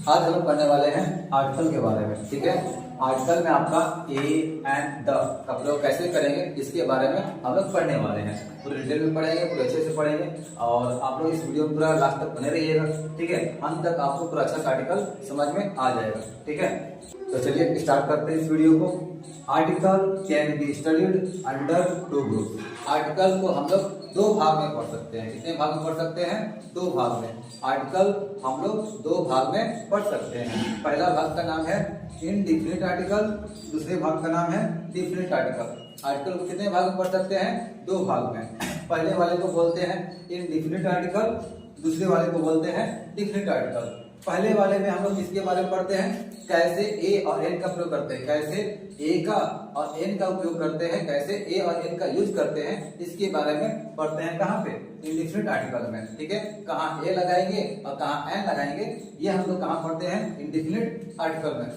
आज हम लोग पढ़ने वाले हैं आर्टिकल के बारे में। ठीक है, आर्टिकल में आपका ए एंड द का प्रयोग कैसे करेंगे इसके बारे में हम लोग पढ़ने वाले हैं। पूरे डिटेल में पढ़ेंगे, पूरे अच्छे से पढ़ेंगे और आप लोग इस वीडियो में पूरा लास्ट तक बने रहिएगा। ठीक है, अंत तक आपको पूरा अच्छा आर्टिकल समझ में आ जाएगा। ठीक है, तो चलिए स्टार्ट करते हैं इस वीडियो को। Article can be studied under to group. Article को हम लोग दो भाग में पढ़ सकते हैं। कितने भाग में पढ़ सकते हैं? दो भाग में। आर्टिकल हम लोग दो भाग में पढ़ सकते हैं। पहला भाग का नाम है इनडिफिनिट आर्टिकल, दूसरे भाग का नाम है डिफिनिट आर्टिकल। आर्टिकल को कितने भाग में पढ़ सकते हैं? दो भाग में। पहले वाले को बोलते हैं इनडिफिनिट आर्टिकल, दूसरे वाले को बोलते हैं डिफिनिट आर्टिकल। पहले वाले में हम लोग किसके बारे में पढ़ते हैं? कैसे ए और एन का प्रयोग करते हैं, कैसे ए का और एन का उपयोग करते हैं, कैसे ए और एन का यूज करते हैं, इसके बारे में पढ़ते हैं। कहाँ पे? इंडिफिनिट आर्टिकल में। ठीक है, कहाँ ए लगाएंगे और कहाँ एन लगाएंगे, ये हम लोग कहाँ पढ़ते हैं? इंडिफिनिट आर्टिकल में।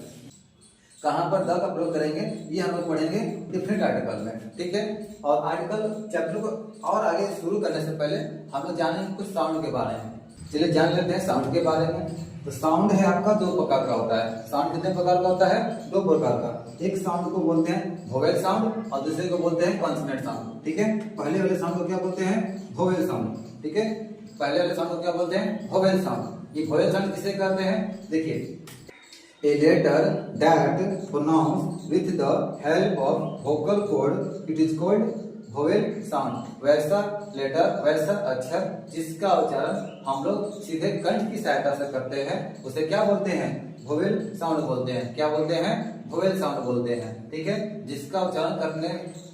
कहाँ पर द का प्रयोग करेंगे ये हम लोग पढ़ेंगे डिफिनिट आर्टिकल में। ठीक है, और आर्टिकल चैप्टर को और आगे शुरू करने से पहले हम लोग जानेंगे कुछ साउंड के बारे में। चलिए जान लेते हैं साउंड के बारे में। तो साउंड है आपका दो प्रकार का होता है। साउंड कितने प्रकार का होता है? दो प्रकार का। एक साउंड को बोलते हैं वोवेल साउंड और दूसरे को बोलते हैं कॉन्सोनेंट साउंड। ठीक है, पहले वाले साउंड को क्या बोलते हैं? Vowel sound. ठीक है, पहले वाले साउंड को क्या बोलते हैं? Vowel sound. ये वोवेल साउंड किसे करते हैं? देखिए, a letter that pronounced with the help of vocal cord, it is called vowel sound। वैसा लेटर, वैसा अक्षर जिसका उच्चारण हम लोग सीधे कंठ की सहायता से करते हैं उसे क्या बोलते हैं? वोवेल साउंड बोलते हैं। क्या बोलते हैं? वोवेल साउंड बोलते हैं। ठीक है, जिसका उच्चारण करने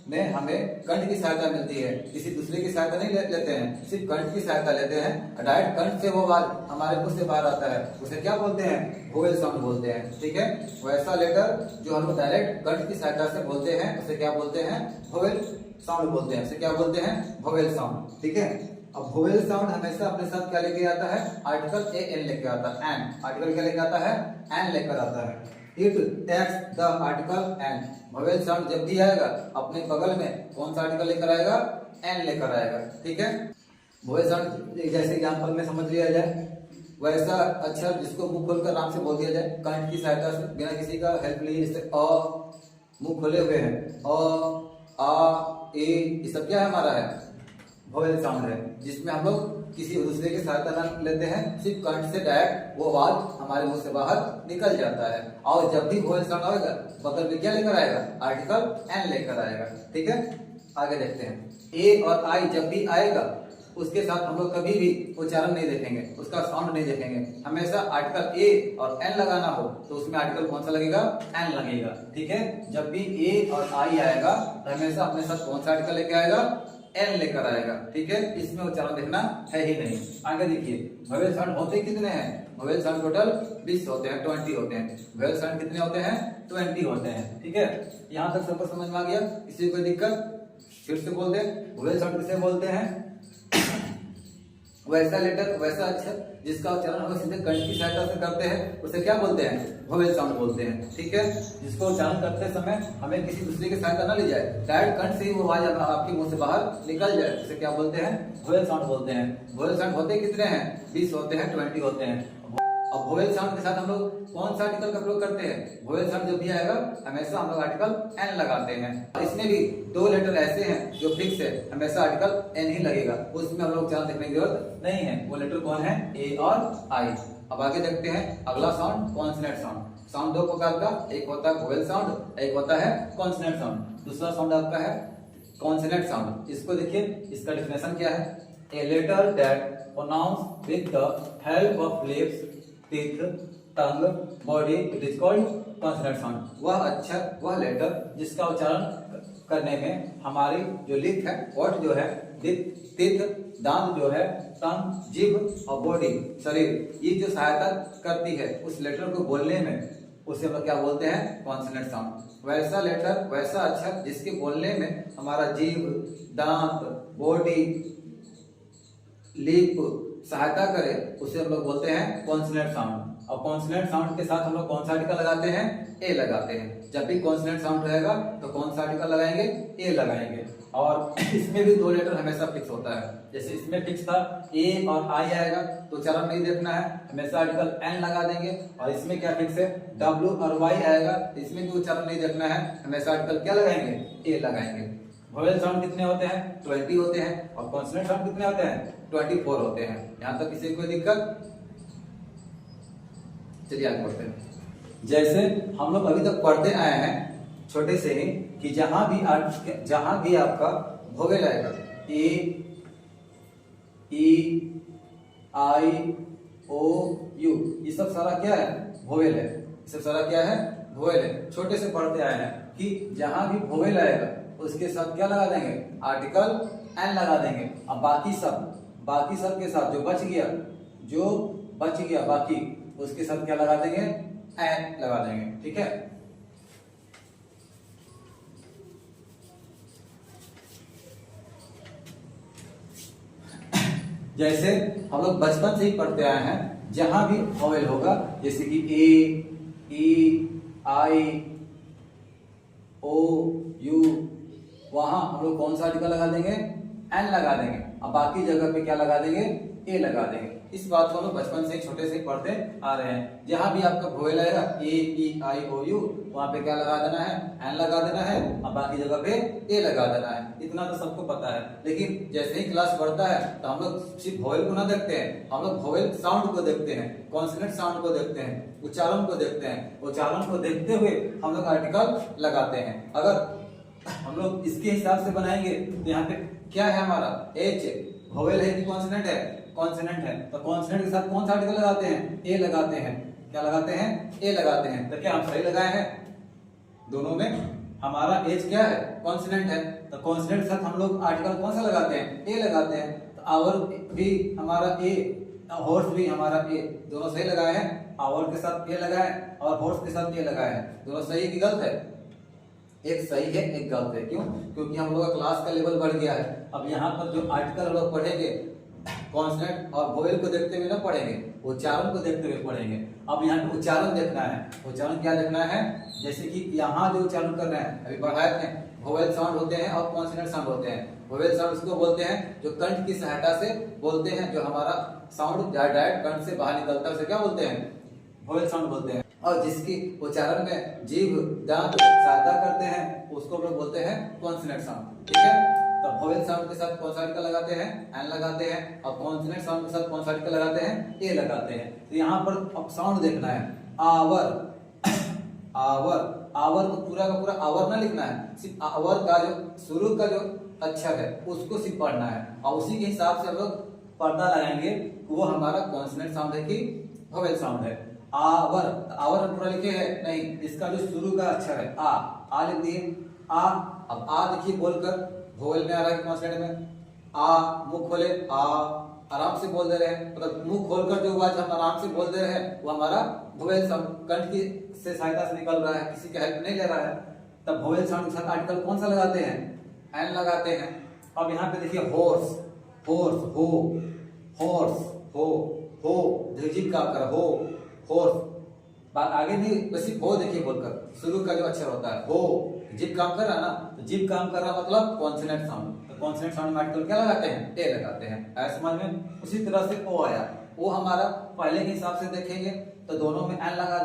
में हमें कंठ की सहायता मिलती है, किसी दूसरे की सहायता नहीं लेते हैं, सिर्फ कंठ की सहायता लेते हैं। डायरेक्ट कंठ से वो आवाज हमारे मुंह से बाहर आता है उसे क्या बोलते हैं? वोवेल साउंड बोलते हैं। ठीक है, वैसा लेटर जो हम लोग डायरेक्ट कंठ की सहायता से बोलते हैं उसे क्या बोलते हैं? वोवेल साउंड बोलते हैं। उसे क्या बोलते हैं? Vowel sound. ठीक है, अब वोवेल साउंड हमेशा अपने साथ क्या लेके आता है? आर्टिकल ए एन लेके आता है। एन आर्टिकल क्या लेके आता है? एन लेकर आता है। It takes the article an. Vowel sound जब भी आएगा अपने बगल में कौन सा आर्टिकल लेकर आएगा? एन लेकर आएगा। ठीक है, वोवेल साउंड जैसे एग्जांपल में समझ लिया जाए, वैसा अक्षर जिसको मुंह खोलकर आराम से बोल दिया जाए कंठ की सहायता से, बिना किसी का हेल्प लिए। जैसे अ, मुंह खोले हुए हैं, अ आ ए, ये सब क्या है? हमारा है वोवेल साउंड है, जिसमें हम लोग किसी दूसरे की सहायता न लेते हैं, सिर्फ कंठ से डायरेक्ट वो आवाज हमारे मुंह से बाहर निकल जाता है। और जब भी वोवेल साउंड आएगा बगल में क्या लेकर आएगा? आर्टिकल एन लेकर आएगा। ठीक है, आगे देखते हैं। ए और आई जब भी आएगा उसके साथ हम लोग कभी भी उच्चारण नहीं देखेंगे, उसका साउंड नहीं देखेंगे। हमेशा आर्टिकल ए और एन लगाना हो तो उसमें आर्टिकल कौन सा लगेगा? एन लगेगा। ठीक है, जब भी ए और आई आएगा तो हमेशा अपने साथ कौन सा आर्टिकल लेके आएगा? एन लेकर आएगा। ठीक है, इसमें उच्चारण देखना है ही नहीं। आगे देखिए, वोवेल साउंड होते कितने हैं? वोवेल साउंड टोटल 20 होते हैं, 20 होते हैं। वोवेल साउंड कितने होते हैं? 20 होते हैं। ठीक है, यहाँ तक सबको समझ में आ गया? किसी कोई दिक्कत? फिर से बोल दे, वोवेल साउंड किसे बोलते हैं? वैसा लेटर, वैसा अक्षर जिसका उच्चारण हम सीधे कंठ की सहायता से करते हैं उसे क्या बोलते हैं? वोवेल साउंड बोलते हैं। ठीक है, जिसको उच्चारण करते समय हमें किसी दूसरे की सहायता न ली जाए, डायरेक्ट कंठ से ही वो आवाज आपके मुंह से बाहर निकल जाए, उसे क्या बोलते हैं? वोवेल साउंड बोलते हैं। वोवेल साउंड होते कितने हैं? 20 होते हैं, 20 होते हैं। अब वोवेल साउंड के साथ हम लोग कौन सा आर्टिकल का प्रयोग करते हैं? वोवेल साउंड जब भी आएगा हमेशा हम लोग आर्टिकल एन लगाते हैं। इसमें भी दो लेटर ऐसे हैं जो फिक्स है, हमेशा आर्टिकल एन ही लगेगा, उसमें हम लोग उच्चारण देखने की जरूरत नहीं है। वो लेटर कौन है? ए और आई। अब आगे देखते हैं अगला साउंड, कॉन्सोनेंट साउंड। साउंड दो प्रकार का, एक होता है वोवेल साउंड, एक होता है कॉन्सोनेंट साउंड। दूसरा साउंड आपका है कॉन्सोनेंट साउंड। इसको देखिए, इसका डेफिनेशन क्या है? A letter that pronounce with the help of lips, teeth, tongue, body, it is called consonant sound. वह अक्षर, वह लेटर जिसका उच्चारण करने में हमारी जो लिप है, ओठ जो है, टीथ, दांत जो है, टंग, जीभ और बॉडी, शरीर, ये जो सहायता करती है उस लेटर को बोलने में, उसे हम क्या बोलते हैं? Consonant sound. वैसा लेटर, वैसा अक्षर जिसके बोलने में हमारा जीभ, दांत, बॉडी, लिप सहायता करे उसे हम लोग बोलते हैं कॉन्सोनेंट साउंड। और कॉन्सोनेंट साउंड के साथ हम लोग कौन सा आर्टिकल लगाते हैं? ए लगाते हैं। जब भी कॉन्सोनेंट साउंड रहेगा तो कौन सा आर्टिकल लगाएंगे? ए लगाएंगे। और इसमें भी दो लेटर हमेशा फिक्स होता है, जैसे इसमें फिक्स था ए और आई आएगा तो उच्चारण नहीं देखना है, हमेशा आर्टिकल एन लगा देंगे। और इसमें क्या फिक्स है, डब्ल्यू और वाई आएगा, इसमें भी उच्चारण नहीं देखना है, हमेशा आर्टिकल क्या लगाएंगे, ए लगाएंगे। वोवेल साउंड कितने होते हैं, 20 होते हैं, और कॉन्सोनेंट साउंड कितने होते हैं, 24 होते हैं। यहाँ तक किसी को कोई दिक्कत? चलिए आगे बढ़ते हैं। जैसे हम लोग अभी तक पढ़ते आए हैं छोटे से ही कि जहां भी आपका वोवेल आएगा, ए, ई, आई, ओ, यू, ये सब सारा क्या है, वोवेल है। ये सब सारा क्या है, वोवेल है। छोटे से पढ़ते आए हैं कि जहां भी वोवेल आएगा उसके साथ क्या लगा देंगे, आर्टिकल एन लगा देंगे। अब बाकी सब के साथ जो बच गया बाकी उसके साथ क्या लगा देंगे, एन लगा देंगे। ठीक है, जैसे हम लोग बचपन से ही पढ़ते आए हैं, जहां भी वोवेल होगा जैसे कि ए, ई, आई, ओ, यू, वहां हम लोग कौन सा आर्टिकल लगा देंगे, एन लगा देंगे। अब बाकी जगह पे क्या लगा देंगे, ए लगा देंगे। इस बात को हम लोग बचपन से छोटे से पढ़ते आ रहे हैं। जहां भी आपका वोवेल आएगा ए, ई, आई, ओ, यू, वहां पे क्या लगा देना है, एन लगा देना है, और बाकी जगह पे ए लगा देना है। इतना तो सबको पता है। लेकिन जैसे ही क्लास बढ़ता है तो हम लोग सिर्फ वोवेल को ना देखते हैं, हम लोग वोवेल साउंड को देखते हैं, कॉन्सोनेंट साउंड को देखते हैं, उच्चारण को देखते हैं। उच्चारण को देखते हुए हम लोग आर्टिकल लगाते हैं। अगर हम लोग इसके हिसाब से बनाएंगे तो यहाँ पे क्या है हमारा, एच, वोवेल है कि कॉन्सोनेंट है, कॉन्सोनेंट है। तो कॉन्सोनेंट के साथ कौन सा आर्टिकल लगाते हैं, ए लगाते हैं। क्या लगाते हैं, ए लगाते हैं। तो क्या हम सही लगाए हैं, दोनों में हमारा एच क्या है, कॉन्सोनेंट है। तो कॉन्सोनेंट के साथ हम लोग आर्टिकल कौन सा लगाते हैं, ए लगाते हैं। तो आवर भी हमारा ए, हॉर्स भी हमारा ए, दोनों सही लगाए हैं। आवर के साथ ए लगाए और हॉर्स के साथ ए लगाए हैं। दोनों सही की गलत है, एक सही है एक गलत है। क्यों? क्योंकि हम लोग का क्लास का लेवल बढ़ गया है। अब यहाँ पर जो आर्टिकल हम लोग पढ़ेंगे कॉन्सोनेंट और वोवेल को देखते हुए ना पढ़ेंगे, उच्चारण को देखते हुए पढ़ेंगे। अब यहाँ पे उच्चारण देखना है। उच्चारण क्या देखना है, जैसे कि यहाँ जो उच्चारण कर रहे हैं अभी पढ़ाए थे, वोवेल साउंड होते हैं और कॉन्सोनेंट साउंड होते हैं। वोवेल साउंड उसको बोलते हैं जो कंठ की सहायता से बोलते हैं, जो हमारा साउंड डायरेक्ट कंठ से बाहर निकलता है उसे क्या बोलते हैं, वोवेल साउंड बोलते हैं। और जिसकी उच्चारण में जीभ दांत सहायता करते हैं उसको हम लोग बोलते हैं कॉन्सोनेंट साउंड। ठीक है, तो वोवेल साउंड के साथ कौन सा आर्टिकल लगाते हैं, एन लगाते हैं, और कॉन्सोनेंट साउंड के साथ कौन सा आर्टिकल लगाते हैं, ए लगाते हैं। तो यहाँ पर अब साउंड देखना है, आवर, आवर, आवर को पूरा का पूरा आवर ना लिखना है, सिर्फ आवर का जो शुरू का जो अक्षर है उसको सिर्फ पढ़ना है, और उसी के हिसाब से हम लोग पर्दा लगाएंगे वो हमारा कॉन्सोनेंट साउंड है कि वोवेल साउंड है। आवर, आवर पूरा लिखे है नहीं, इसका जो शुरू का अक्षर है आ लिख दिए, आ। अब आ देखिए बोलकर वोवेल में आ रहा है कॉन्सोनेंट में, आ, मुंह खोले, आ, आराम से बोल दे रहे हैं, मतलब मुंह खोलकर जो आवाज हम आराम से बोल दे रहे हैं वो हमारा वोवेल साउंड कंठ की से सहायता से निकल रहा है, किसी की हेल्प नहीं ले रहा है। तब वोवेल साउंड के साथ आर्टिकल कौन सा लगाते हैं, एन लगाते हैं। अब यहाँ पे देखिए हॉर्स, हॉर्स, हो, हॉर्स, हो, जीभ काम कर, हो, हॉर्स। बात आगे नहीं, बस सिर्फ हो देखिए बोलकर, शुरू का जो अक्षर होता है हो, जीभ काम कर रहा ना, तो जीभ काम कर रहा मतलब कॉन्सोनेंट साउंड। तो कॉन्सोनेंट साउंड में आर्टिकल क्या लगाते हैं, ए लगाते हैं। ऐसे समझ में? उसी तरह से ओ आया, वो हमारा पहले के हिसाब से देखेंगे तो दोनों में एन लगा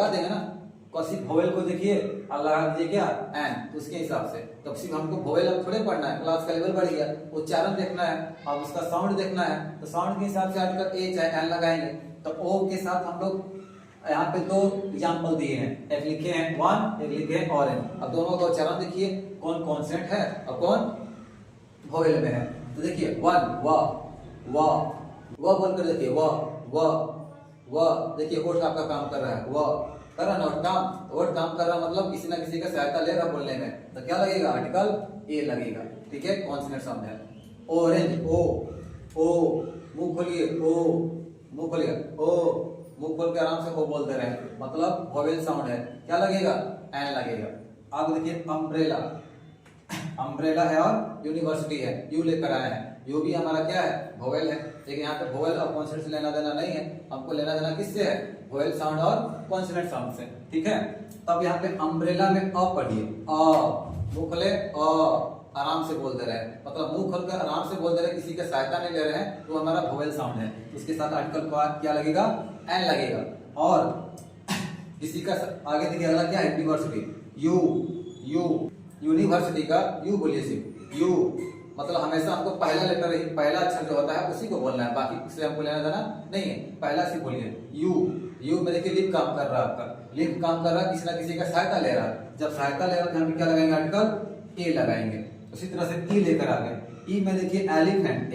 देंगे ना। सिर्फ वोवेल को देखिए और लगा दीजिए क्या, एन, उसके हिसाब से। तो सिर्फ हमको वोवेल अब थोड़े पढ़ना है, क्लास का लेवल बढ़ गया, उच्चारण देखना है और उसका साउंड देखना है। तो साउंड के हिसाब से आर्टिकल ए चाहे एन लगाएंगे। तो ओ के साथ हम लोग यहाँ पे दो एग्जाम्पल दिए हैं, एक लिखे हैं वन, एक लिखे हैं ऑरेंज। अब दोनों का उच्चारण देखिए, कौन कॉन्सोनेंट है और कौन वोवेल में है। तो देखिए वन, व बोलकर देखिए, व देखिए होठ आपका काम कर रहा है, व कर रहा ना, होठ काम कर रहा मतलब किसी ना किसी का सहायता ले रहा बोलने में। तो क्या लगेगा, आर्टिकल ए लगेगा। ठीक है, कॉन्सोनेंट साउंड है। ऑरेंज, ओ, मुंह खोलिए, ओ, मुंह खोलिए, ओ, मुंह खोल के आराम से वो बोल दे रहे हैं, मतलब वोवेल साउंड है। क्या लगेगा, एन लगेगा। अब देखिए अम्ब्रेला, अम्ब्रेला है और यूनिवर्सिटी है, यू लेकर आए हैं। यू भी हमारा क्या है, वोवेल है। लेकिन यहाँ पे वोवेल और कॉन्सोनेंट से लेना देना नहीं है, हमको लेना देना किससे है, वोवेल साउंड और कॉन्सोनेंट साउंड से। ठीक है, तब यहाँ पे अम्ब्रेला में अ पढ़िए, अ, मुंह खोले, अ, आराम से बोल दे रहे हैं, मतलब मुंह खोलकर आराम से बोल दे रहे हैं, किसी का सहायता नहीं ले रहे हैं, तो हमारा वोवेल साउंड है। उसके साथ आर्टिकल क्या लगेगा, एन लगेगा। और किसी का आगे देखिए अगला क्या है, यूनिवर्सिटी, यू यू यूनिवर्सिटी का यू बोलिए सिर्फ यू, मतलब हमेशा हमको पहला लेटर ही, पहला अक्षर जो होता है उसी को बोलना है, बाकी से हमको लेना देना नहीं है, पहला सिर्फ बोलिए यू। यू में देखिए लिप काम कर रहा है, आपका लिप काम कर रहा है, किसी ना किसी का सहायता ले रहा है। जब सहायता ले रहा है तो हम क्या लगाएंगे, आर्टिकल ए लगाएंगे। उसी तरह से ई लेकर आ गए, ई में देखिए एलिफेंट,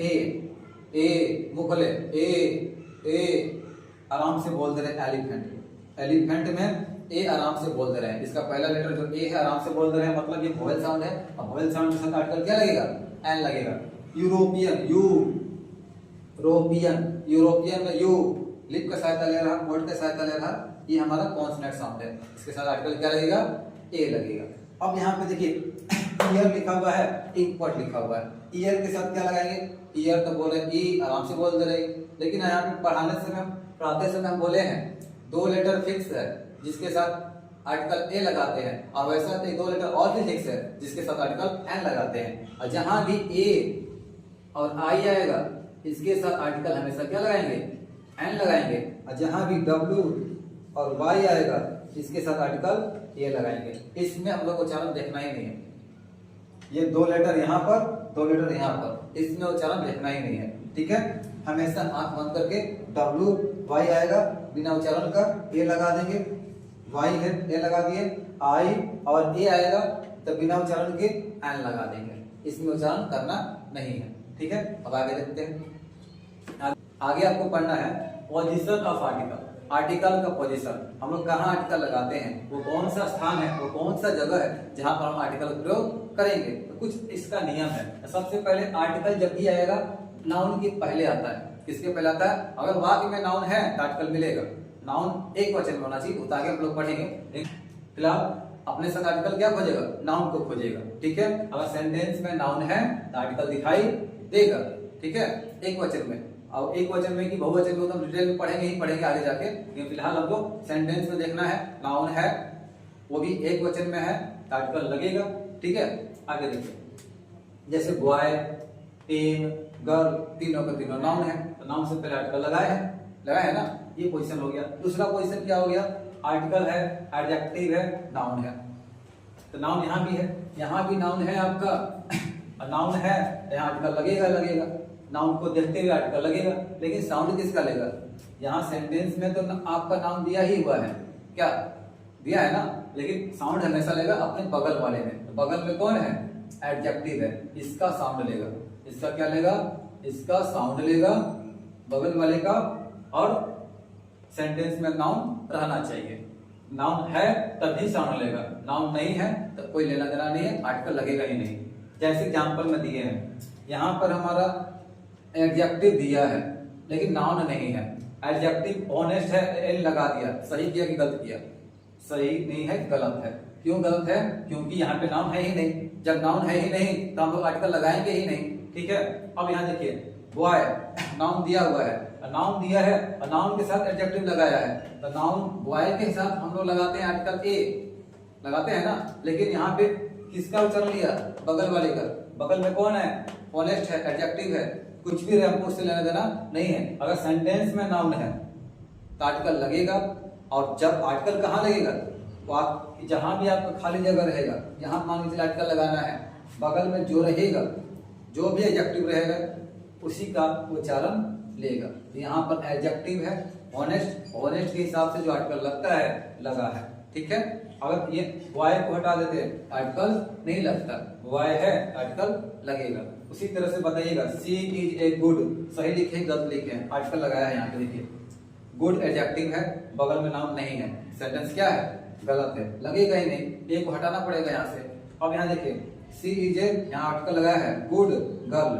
ए मुंह खोले, ए आराम से बोल दे रहे एलिफेंट, एलिफेंट में ए आराम से बोल दे रहे हैं, इसका पहला लेटर जो ए है आराम से बोल दे रहे हैं, मतलब ये वोवेल साउंड है। और वोवेल साउंड के साथ आर्टिकल क्या लगेगा, एन लगेगा। यूरोपियन, यूरोपियन में यू लिप का सहायता ले रहा, वर्ड का सहायता ले रहा, ये हमारा कॉन्सोनेंट साउंड है, इसके साथ आर्टिकल क्या लगेगा, ए लगेगा। अब यहाँ पे देखिए ईयर लिखा हुआ है, इनपुट लिखा हुआ है, ईयर के साथ क्या लगाएंगे, ईयर तो बोल रहे ई आराम से बोल दे रहे, लेकिन यहाँ पे पढ़ाते समय हम बोले हैं 2 लेटर फिक्स है जिसके साथ आर्टिकल ए लगाते हैं, और वैसा 2 लेटर और भी फिक्स है जिसके साथ आर्टिकल एन लगाते हैं। और जहां भी ए और आई आएगा इसके साथ आर्टिकल हमेशा क्या लगाएंगे, एन लगाएंगे। और जहां भी डब्ल्यू और वाई आएगा इसके साथ आर्टिकल ए लगाएंगे। इसमें हम लोग उच्चारण देखना ही नहीं है, ये 2 लेटर यहाँ पर 2 लेटर यहाँ पर, इसमें उच्चारण देखना ही नहीं है, ठीक है। हमेशा आंख बंद करके डब्ल्यू वाई आएगा बिना उच्चारण का ए लगा देंगे, वाई है ए लगा दिए, आई और ए आएगा तो बिना उच्चारण के एन लगा देंगे, इसमें उच्चारण करना नहीं है, ठीक है। अब आगे देखते हैं, आगे आपको पढ़ना है पोजीशन ऑफ आर्टिकल, आर्टिकल का पोजीशन, हम लोग कहाँ आर्टिकल लगाते हैं, वो कौन सा स्थान है, वो कौन सा जगह है जहां पर हम आर्टिकल प्रयोग करेंगे। तो कुछ इसका नियम है। सबसे पहले आर्टिकल जब भी आएगा नाउन के पहले आता है, किसके पहले आता है, अगर वाक्य में नाउन है तो आर्टिकल मिलेगा, नाउन एक वचन में होना चाहिए, वो आगे हम लोग पढ़ेंगे। फिलहाल अपने साथ आर्टिकल क्या खोजेगा, नाउन को खोजेगा, ठीक है। अगर सेंटेंस में नाउन है तो आर्टिकल दिखाई देगा, ठीक है, एक वचन में। और एक वचन में कि बहुवचन में तो हम डिटेल में पढ़ेंगे ही पढ़ेंगे आगे जाके, लेकिन फिलहाल हमको सेंटेंस में देखना है, नाउन है वो भी एक वचन में है तो आर्टिकल लगेगा, ठीक है। आगे देखिए, जैसे बॉय, पेन, गर्ल, तीनों का तीनों नाउन है, तो नाउन से पहले आर्टिकल लगाया है ना, ये पोजीशन हो गया। दूसरा पोजीशन क्या हो गया, आर्टिकल है, एडजेक्टिव है, नाउन है, तो नाउन यहाँ भी है, यहाँ भी नाउन है आपका, और नाउन है यहाँ आर्टिकल लगेगा, नाउन को देखते हुए आर्टिकल लगेगा, लेकिन साउंड किसका लेगा, यहाँ सेंटेंस में तो आपका नाउन दिया ही हुआ है, क्या दिया है ना, लेकिन साउंड हमेशा लेगा अपने बगल वाले में, तो बगल में कौन है, एडजेक्टिव है, इसका साउंड लेगा, इसका क्या लेगा, इसका साउंड लेगा बगल वाले का, और सेंटेंस में नाउन रहना चाहिए, नाउन है तभी साउंड लेगा, नाउन नहीं है तो कोई लेना देना नहीं है, आर्टिकल लगेगा ही नहीं। जैसे एग्जांपल में दिए हैं, यहाँ पर हमारा एडजेक्टिव दिया है लेकिन नाउन नहीं है, एडजेक्टिव ऑनेस्ट है, एल लगा दिया, सही किया कि गलत किया, सही नहीं है गलत है। क्यों गलत है, क्योंकि यहाँ पे नाउन है ही नहीं, जब नाउन है ही नहीं तो हम लोग आर्टिकल लगाएंगे ही नहीं, ठीक है। अब यहाँ देखिए बॉय, नाउन दिया हुआ है, नाउन दिया है और नाउन के साथ एडजेक्टिव लगाया है, तो नाउन बॉय के साथ हम लोग लगाते हैं आर्टिकल ए, लगाते हैं ना, लेकिन यहाँ पे किसका उच्चारण लिया, बगल वाले का, बगल में कौन है, ऑनेस्ट है, एडजेक्टिव है, कुछ भी रहे हमको उससे लेना देना नहीं है। अगर सेंटेंस में नाउन है तो आर्टिकल लगेगा, और जब आर्टिकल कहाँ लगेगा, तो आप जहां भी आपका खाली जगह रहेगा, यहाँ मान लीजिए आर्टिकल लगाना है, बगल में जो रहेगा, जो भी एडजेक्टिव रहेगा उसी का उच्चारण लेगा। तो यहाँ पर एडजेक्टिव है, ऑनेस्ट के हिसाब से जो आर्टिकल लगता है लगा है, ठीक है। अगर ये वाई को हटा देते आर्टिकल नहीं लगता, वाई है आर्टिकल लगेगा। उसी तरह से बताइएगा, सी इज ए गुड, सही लिखे गलत लिखे, आर्टिकल लगाया है यहाँ पे, देखिए गुड एडजेक्टिव है, बगल में नाउन नहीं है, सेंटेंस क्या है, गलत है, लगेगा ही नहीं, ए को हटाना पड़ेगा यहाँ से। अब यहाँ देखिए सी इज ए, यहाँ आर्टिकल लगाया है, गुड गर्ल,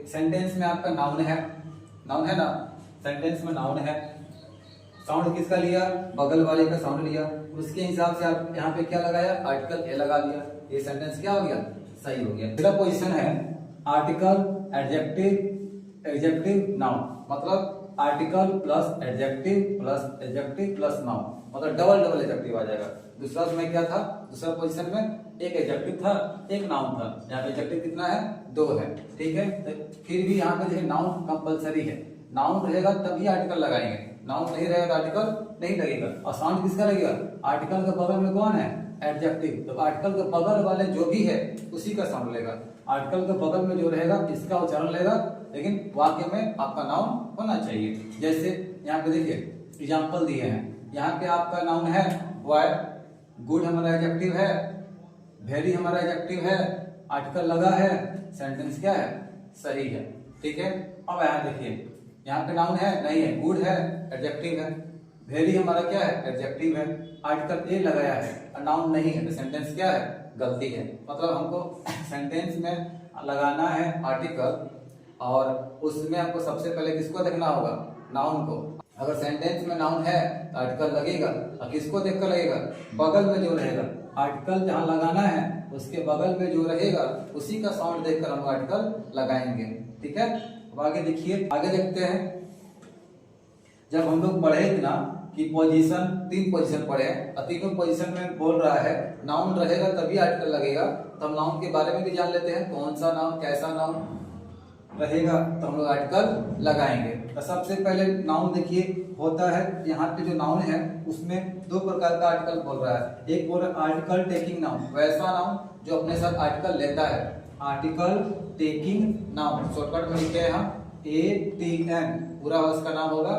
सेंटेंस में आपका नाउन है ना, सेंटेंस में नाउन है, साउंड किसका लिया, बगल वाले का साउंड लिया, उसके हिसाब से आप यहाँ पे क्या लगाया, आर्टिकल ए लगा दिया, ये सेंटेंस क्या हो गया, सही हो गया। दूसरा पोजीशन है आर्टिकल, एडजेक्टिव, नाउन, मतलब article plus adjective plus noun, मतलब डबल डबल एडजेक्टिव आ जाएगा। दूसरा उसमें क्या था, दूसरा पोजीशन में एक एडजेक्टिव था एक नाउन था, यहाँ पे एडजेक्टिव कितना है, 2 है, ठीक है। तो फिर भी यहाँ पे देखिए नाउन कंपलसरी है, नाउन रहेगा तभी आर्टिकल लगाएंगे, नाउन नहीं रहेगा तो आर्टिकल नहीं लगेगा। और साउंड किसका लगेगा, आर्टिकल के बगल में कौन है, एडजेक्टिव, तो आर्टिकल के बगल वाले जो भी है उसी का साउंड लेगा, आर्टिकल के बगल में जो रहेगा इसका उच्चारण लेगा, लेकिन वाक्य में आपका नाउन होना चाहिए। जैसे यहाँ पे देखिए एग्जाम्पल दिए हैं, यहाँ पे आपका नाउन है बॉय, गुड हमारा एडजेक्टिव है, वेरी हमारा एडजेक्टिव है, आर्टिकल लगा है, सेंटेंस क्या है, सही है, ठीक है। अब यहाँ देखिए यहाँ पे नाउन है नहीं है, गुड है एडजेक्टिव है, वेरी हमारा क्या है, एडजेक्टिव है, आर्टिकल ए लगाया है और नाउन नहीं है, तो सेंटेंस क्या है, गलती है। मतलब हमको सेंटेंस में लगाना है आर्टिकल और उसमें आपको सबसे पहले किसको देखना होगा, नाउन को। अगर सेंटेंस में नाउन है तो आर्टिकल लगेगा, और किसको देखकर लगेगा, बगल में जो रहेगा, आर्टिकल जहां लगाना है उसके बगल में जो रहेगा उसी का साउंड देखकर हम आर्टिकल लगाएंगे, ठीक है। अब आगे देखिए, आगे देखते हैं। जब हम लोग पढ़े इतना कि पोजीशन, 3 पोजीशन पढ़े और तीनों पोजीशन में बोल रहा है नाउन रहेगा तभी आर्टिकल लगेगा, तो हम नाउन के बारे में भी जान लेते हैं, कौन सा नाउन कैसा नाउन रहेगा तो हम लोग आर्टिकल लगाएंगे। तो सबसे पहले नाउन देखिए होता है, यहाँ पे जो नाउन है उसमें 2 प्रकार का आर्टिकल बोल रहा है। एक बोल रहा है आर्टिकल टेकिंग नाउन, वैसा नाउन जो अपने साथ आर्टिकल लेता है, आर्टिकल टेकिंग नाउन, शॉर्टकट में लिखे हैं हम ATN, पूरा उसका नाम होगा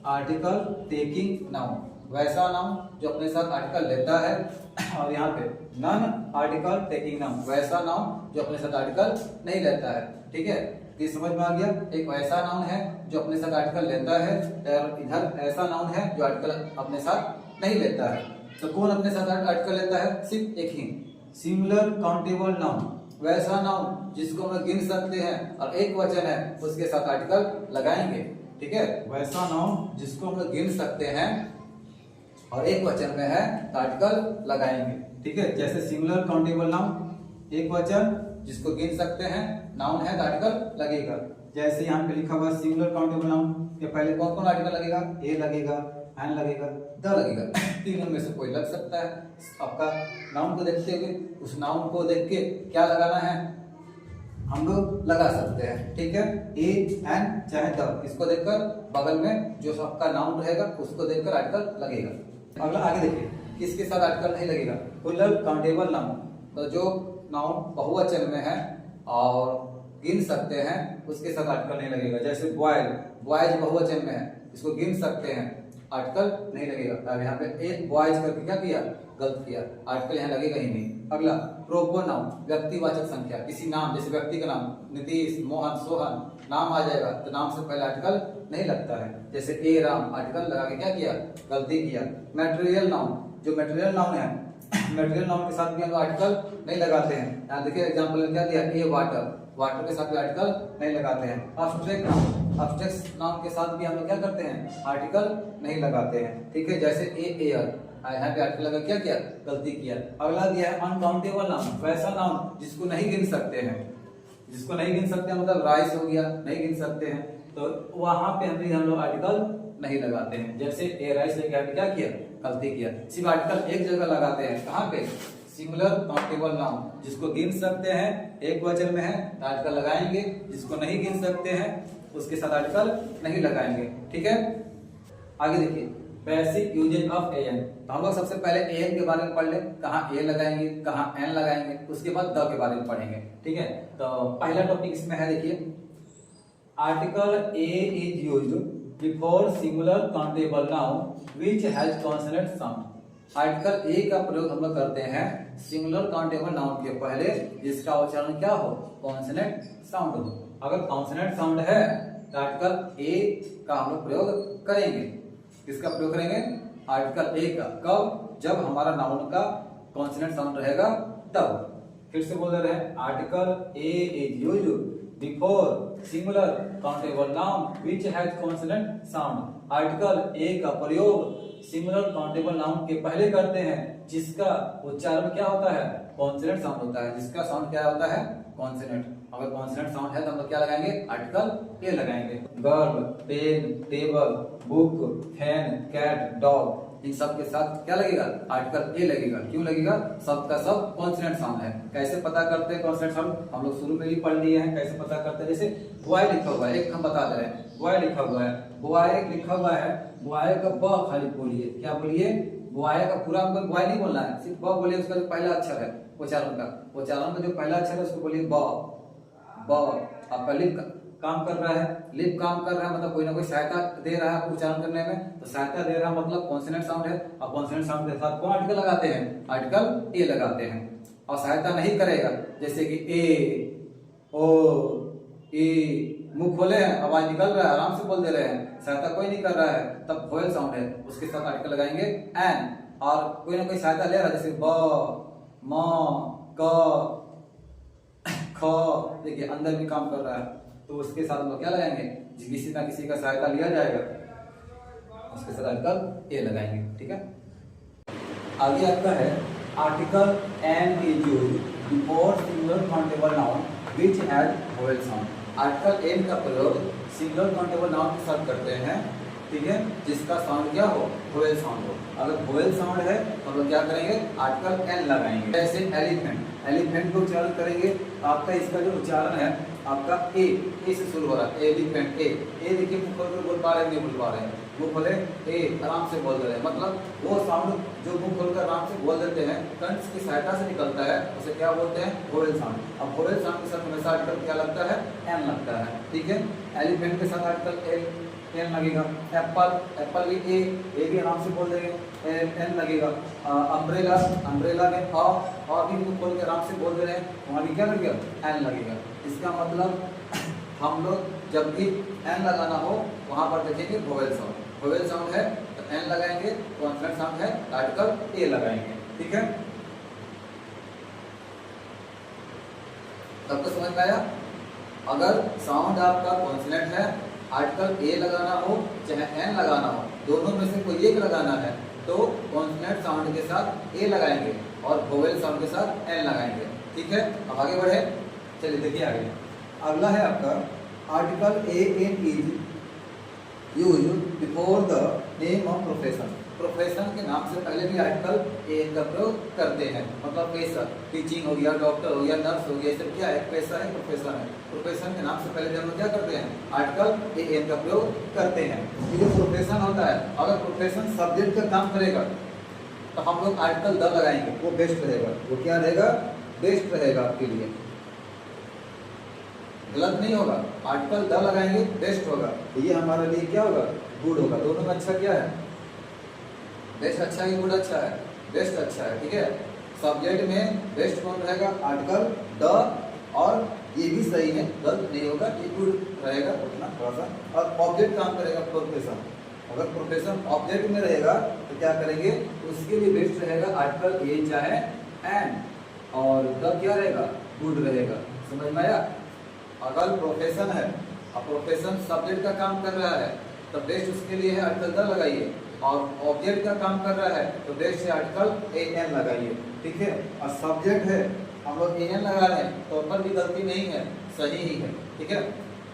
आर्टिकल टेकिंग नाउन, वैसा नाउन जो अपने साथ आर्टिकल लेता है। और यहाँ पे नॉन आर्टिकल टेकिंग नाउन, वैसा नाउन जो अपने साथ आर्टिकल नहीं लेता है, ठीक है। ये समझ में आ गया, एक वैसा नाउन है जो अपने साथ आर्टिकल लेता है और इधर ऐसा नाउन है जो आर्टिकल अपने साथ नहीं लेता है। तो कौन अपने साथ आर्टिकल लेता है, सिर्फ एक ही, सिमिलर काउंटेबल नाउन, वैसा नाउन जिसको हम गिन सकते हैं और एक वचन है उसके साथ आर्टिकल लगाएंगे, ठीक है। वैसा नाउन जिसको हम गिन सकते हैं और एक वचन में है तो आर्टिकल लगाएंगे, ठीक है। जैसे सिमिलर काउंटेबल नाउन, एक वचन जिसको गिन सकते हैं, नाउन है तो आर्टिकल लगेगा। जैसे यहाँ पे लिखा हुआ सिमिलर काउंटेबल नाउन के पहले कौन कौन आर्टिकल लगेगा, ए लगेगा, एन लगेगा, द लगेगा, तीनों में से कोई लग सकता है। आपका नाउन को देखते हुए उस नाउन को देख के क्या लगाना है हम लोग लगा सकते हैं, ठीक है। ए एन चाहे द, इसको देखकर बगल में जो सबका नाउन रहेगा उसको देखकर आर्टिकल लगेगा। अगला आगे देखिए, किसके साथ आर्टिकल नहीं लगेगा, प्लूरल काउंटेबल नाउन, तो जो नाउन बहुवचन में है और गिन सकते हैं उसके साथ आर्टिकल नहीं लगेगा। जैसे बॉयज, बॉयज बहुवचन में है, इसको गिन सकते हैं, आर्टिकल नहीं लगेगा। अब यहाँ पे एक बॉयज करके क्या किया, गलत किया, आर्टिकल यहाँ लगेगा ही नहीं। अगला प्रोपर नाउन, व्यक्तिवाचक संख्या, किसी नाम, जैसे व्यक्ति का नाम नीतीश, मोहन, सोहन, नाम आ जाएगा तो नाम से पहले आर्टिकल नहीं लगता है। जैसे ए राम, आर्टिकल लगा के क्या किया, गलती किया। मटेरियल नाउन, जो मटेरियल नाउन है मटेरियल नाउन के साथ भी हम आर्टिकल नहीं लगाते हैं। यहाँ देखिए एग्जांपल में क्या दिया, ए वाटर, वाटर के साथ भी आर्टिकल नहीं लगाते हैं। अब्स्ट्रैक्ट नाउन, अब्स्ट्रैक्ट नाउन के साथ भी हम लोग क्या करते हैं, आर्टिकल नहीं लगाते हैं, ठीक है। जैसे ए एयर, यहाँ पे आर्टिकल लगा क्या किया, गलती किया। अगला दिया है अनकाउंटेबल नाउन, वैसा नाउन जिसको नहीं गिन सकते हैं, जिसको नहीं गिन सकते हैं, मतलब राइस हो गया, नहीं गिन सकते हैं, तो वहां पे हम लोग आर्टिकल नहीं लगाते हैं। जैसे ए राइस लेके आके क्या किया, गलती किया, सिर्फ आर्टिकल एक जगह लगाते हैं, कहाँ पे, सिंगुलर काउंटेबल नाउन, जिसको गिन सकते हैं एक वचन में है तो आर्टिकल लगाएंगे, जिसको नहीं गिन सकते हैं उसके साथ आर्टिकल नहीं लगाएंगे, ठीक है। आगे देखिए, बेसिक यूजेज ऑफ एन, तो हम लोग सबसे पहले एन के बारे में पढ़ ले, कहाँ ए लगाएंगे, कहाँ एन लगाएंगे, उसके बाद द के बारे में पढ़ेंगे, ठीक है। तो पहला टॉपिक इसमें है, देखिए article a is used before singular countable noun which has consonant sound. Article a का प्रयोग हम लोग करते हैं सिंगुलर काउंटेबल नाउन के पहले जिसका उच्चारण क्या हो, कॉन्सोनेंट साउंड हो। अगर कॉन्सोनेंट साउंड है तो आर्टिकल ए का हम लोग प्रयोग करेंगे। किसका प्रयोग करेंगे, आर्टिकल ए का, कब, जब हमारा नाउन का कॉन्सोनेंट साउंड रहेगा तब। फिर से बोल रहे हैं, article a is used before singular countable noun which has consonant sound. Article a का प्रयोग सिंगुलर काउंटेबल नाउन के पहले करते हैं जिसका उच्चारण क्या होता है, कॉन्सोनेंट साउंड होता है, जिसका साउंड क्या होता है, कॉन्सोनेंट। अगर कॉन्सोनेंट साउंड है तो हम लोग क्या लगाएंगे, आर्टिकल ए लगाएंगे। Girl, pen, table, book, fan, cat, dog, इन सब के साथ क्या लगेगा, आर्टिकल ए लगेगा। क्यों लगेगा, सब का सब कॉन्सोनेंट साउंड है। कैसे पता करते हैं कॉन्सोनेंट साउंड, हम लोग शुरू में ही पढ़ लिए हैं। कैसे पता करते हैं, जैसे बॉय लिखा हुआ है, एक हम बता दे रहे हैं, बॉय लिखा हुआ है, बॉय लिखा हुआ है, बॉय का ब खाली बोलिए, क्या बोलिए, बॉय का पूरा हमको बॉय नहीं बोलना है, सिर्फ ब बोलिए। उसका जो पहला अक्षर है उच्चारण का, उच्चारण का जो पहला अक्षर है उसको बोलिए ब। ब आपका लिप काम कर रहा है, लिप काम कर रहा है मतलब कोई ना कोई सहायता दे रहा है आपको उच्चारण करने में, तो सहायता दे रहा है मतलब कॉन्सोनेंट साउंड है। और कॉन्सोनेंट साउंड के साथ कौन आर्टिकल लगाते हैं, आर्टिकल ए लगाते हैं। और सहायता नहीं करेगा, जैसे कि ए, ओ, ई, मुंह खोले हैं, आवाज निकल रहा है, आराम से बोल दे रहे हैं, सहायता कोई नहीं कर रहा है, तब वोवेल साउंड है, उसके साथ आर्टिकल लगाएंगे एन। और कोई ना कोई सहायता ले रहा है, जैसे ब, म, क, ख, देखिए अंदर भी काम कर रहा है, तो उसके साथ हम लोग क्या लगाएंगे, किसी ना किसी का सहायता लिया जाएगा, उसके साथ आर्टिकल ए लगाएंगे। ठीक है, आगे आपका है article an is used before single countable noun which has vowel sound. Article an का प्रयोग सिंगल काउंटेबल नाउन के साथ करते हैं, ठीक है, जिसका साउंड क्या हो, वोवेल साउंड हो। अगर वोवेल साउंड है तो हम लोग क्या करेंगे, आर्टिकल एन लगाएंगे। जैसे एलिफेंट, एलिफेंट को उच्चारण करेंगे, आपका इसका जो उच्चारण है आपका ए से शुरू हो रहा है, एलिफेंट ए। देखिए मुंह खोल कर बोल पा रहे हैं, नहीं बोल पा रहे हैं, मुंह खोले ए, आराम से बोल दे रहे हैं, मतलब वो साउंड जो मुंह खोलकर आराम से बोल देते हैं, कंठ की सहायता से निकलता है, उसे क्या बोलते हैं, वोवेल साउंड। अब वोवेल साउंड के साथ हमेशा आर्टिकल क्या लगता है, एन लगता है। ठीक है, एलिफेंट के साथ आर्टिकल एन लगेगा। एप्पल, एप्पल भी ए भी आराम से बोल देंगे, एन लगेगा। अम्ब्रेला, अम्ब्रेला में और भी मुंह खोल के आराम से बोल दे रहे हैं, वहाँ भी क्या लगेगा, एन लगेगा। इसका मतलब हम लोग जब भी एन लगाना हो वहां पर देखेंगे वोवेल साउंड। वोवेल साउंड है तो एन लगाएंगे, कॉन्सोनेंट साउंड है आर्टिकल ए लगाएंगे। ठीक है, सबको समझ में आया। अगर साउंड आपका कॉन्सोनेंट है, आर्टिकल ए लगाना हो चाहे एन लगाना हो, दोनों में से कोई एक लगाना है तो कॉन्सोनेंट साउंड के साथ ए लगाएंगे और वोवेल साउंड के साथ एन लगाएंगे। ठीक है, अब आगे बढ़े, चलिए देखिए आगे। अगला है आपका article a an is used before the name of profession. Profession के नाम से पहले भी आर्टिकल ए का प्रयोग करते हैं, मतलब पेशा, टीचिंग हो गया, डॉक्टर हो गया, नर्स हो गया, ये सब क्या है, पेशा है, प्रोफेशन है। प्रोफेशन के नाम से पहले हम लोग क्या करते हैं, आर्टिकल ए एन का प्रयोग करते हैं। ये जो प्रोफेशन होता है, अगर प्रोफेशन सब्जेक्ट का काम करेगा तो हम लोग आर्टिकल द लगाएंगे, वो बेस्ट रहेगा। वो क्या रहेगा, बेस्ट रहेगा आपके लिए, गलत नहीं होगा। आर्टिकल द लगाएंगे, बेस्ट होगा, ये हमारे लिए क्या होगा, गुड होगा। दोनों में अच्छा क्या है, बेस्ट अच्छा है, गुड अच्छा है, बेस्ट अच्छा है। ठीक है, सब्जेक्ट में बेस्ट कौन रहेगा, आर्टिकल द, और ये भी सही है, गलत नहीं होगा, ये गुड रहेगा उतना थोड़ा सा। और ऑब्जेक्ट काम करेगा प्रोफेशन, अगर प्रोफेशन ऑब्जेक्ट में रहेगा तो क्या करेंगे, उसके लिए बेस्ट रहेगा आर्टिकल ए चाहे एन, और द क्या रहेगा, गुड रहेगा। समझ में आया। अगर प्रोफेशन है और प्रोफेशन सब्जेक्ट का काम कर रहा है तो बेस्ट उसके लिए है आर्टिकल द लगाइए, और ऑब्जेक्ट का काम कर रहा है तो बेस्ट है आर्टिकल ए एन लगाइए। ठीक है, और सब्जेक्ट है हम लोग ए एन लगा रहे हैं तो ऊपर भी गलती नहीं है, सही ही है। ठीक है,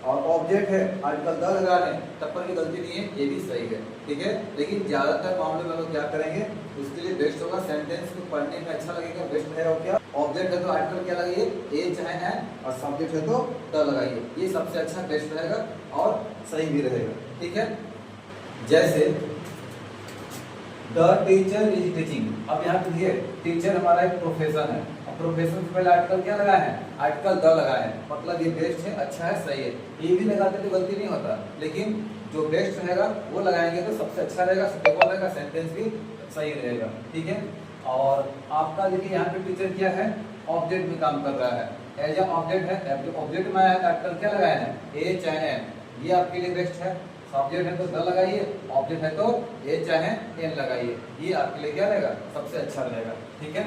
और ऑब्जेक्ट है आर्टिकल द लगा रहे हैं तब पर भी गलती नहीं है, ये भी सही है। ठीक है, लेकिन ज्यादातर मामले में लोग क्या करेंगे, उसके लिए बेस्ट होगा, सेंटेंस को पढ़ने में अच्छा लगेगा, बेस्ट है। और क्या ऑब्जेक्ट है तो आर्टिकल क्या लगाइए, ए चाहे एन, और सब्जेक्ट है तो द लगाइए, ये सबसे अच्छा बेस्ट रहेगा और सही भी रहेगा। ठीक है, जैसे द टीचर इज टीचिंग। अब यहाँ देखिए टीचर हमारा एक प्रोफेशन है, और प्रोफेशन से पहले आर्टिकल क्या लगाए हैं, आर्टिकल द लगाए हैं, मतलब ये बेस्ट है, अच्छा है, सही है। ये भी लगाते तो गलती नहीं होता, लेकिन जो बेस्ट रहेगा वो लगाएंगे तो सबसे अच्छा रहेगा, सुटेबल रहेगा, सेंटेंस भी सही रहेगा। ठीक है, और आपका देखिए यहाँ पे टीचर क्या है, ऑब्जेक्ट में काम कर रहा है, एज ए ऑब्जेक्ट है, ऑब्जेक्ट में आया है तो आर्टिकल क्या लगाए हैं, ए चाहे एन, ये आपके लिए बेस्ट है। सब्जेक्ट है तो द लगाइए, ऑब्जेक्ट है तो ए चाहे एन लगाइए, ये आपके लिए क्या रहेगा, सबसे अच्छा रहेगा। ठीक है,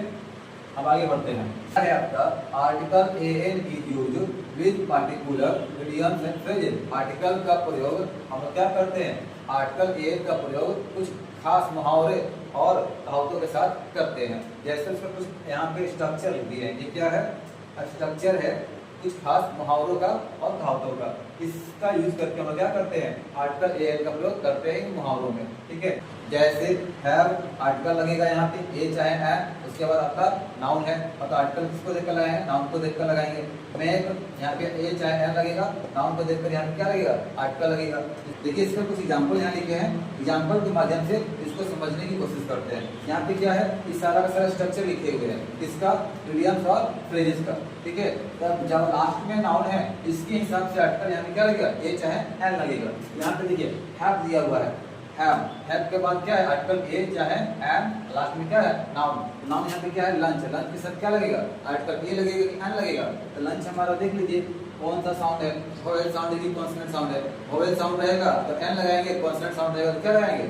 अब आगे बढ़ते हैं। है आपका article a an is used with particular idioms and phrases. Article का प्रयोग हम लोग क्या करते हैं, आर्टिकल ए एन का प्रयोग कुछ खास मुहावरे और कहावतों के साथ करते हैं। जैसे उसका कुछ यहाँ पे स्ट्रक्चर लिख दिए हैं, ये क्या है, स्ट्रक्चर है कुछ खास मुहावरों का और कहावतों का। इसका यूज करके हम लोग क्या करते हैं, आर्टिकल एन का प्रयोग करते हैं मुहावरों में, ठीक है। जैसे हैव आर्टिकल लगेगा यहाँ पे ए चाहे एन, उसके बाद आपका नाउन है, मतलब आर्टिकल किसको देखकर लगाएंगे, नाउन को देखकर लगाएंगे। मेक यहाँ पे ए चाहे एन लगेगा, नाउन को देखकर यहाँ पे क्या लगेगा, आर्टिकल लगेगा। देखिए इसका कुछ एग्जाम्पल यहाँ लिखे हैं, एग्जाम्पल के माध्यम से इसको समझने की कोशिश करते हैं। यहाँ पे क्या है, इस सारा का सारा स्ट्रक्चर लिखे हुए हैं, किसका, इडियम्स और फ्रेजेस का, ठीक है। तब जब लास्ट में नाउन है इसके हिसाब से आर्टिकल यहाँ पे क्या लगेगा, ए चाहे एन लगेगा। यहाँ पे देखिए हैव दिया हुआ है, हैव के बाद क्या है, आर्टिकल ए चाहे एन, लास्ट में क्या है, नाउन। नाउन यहाँ पे क्या है, लंच। लंच के साथ क्या लगेगा, आर्टिकल ए लगेगा कि एन लगेगा। तो लंच हमारा देख लीजिए कौन सा साउंड है, वोवेल साउंड है कि कॉन्सोनेंट साउंड है। वोवेल साउंड रहेगा तो एन लगाएंगे, कॉन्सोनेंट साउंड रहेगा तो क्या लगाएंगे,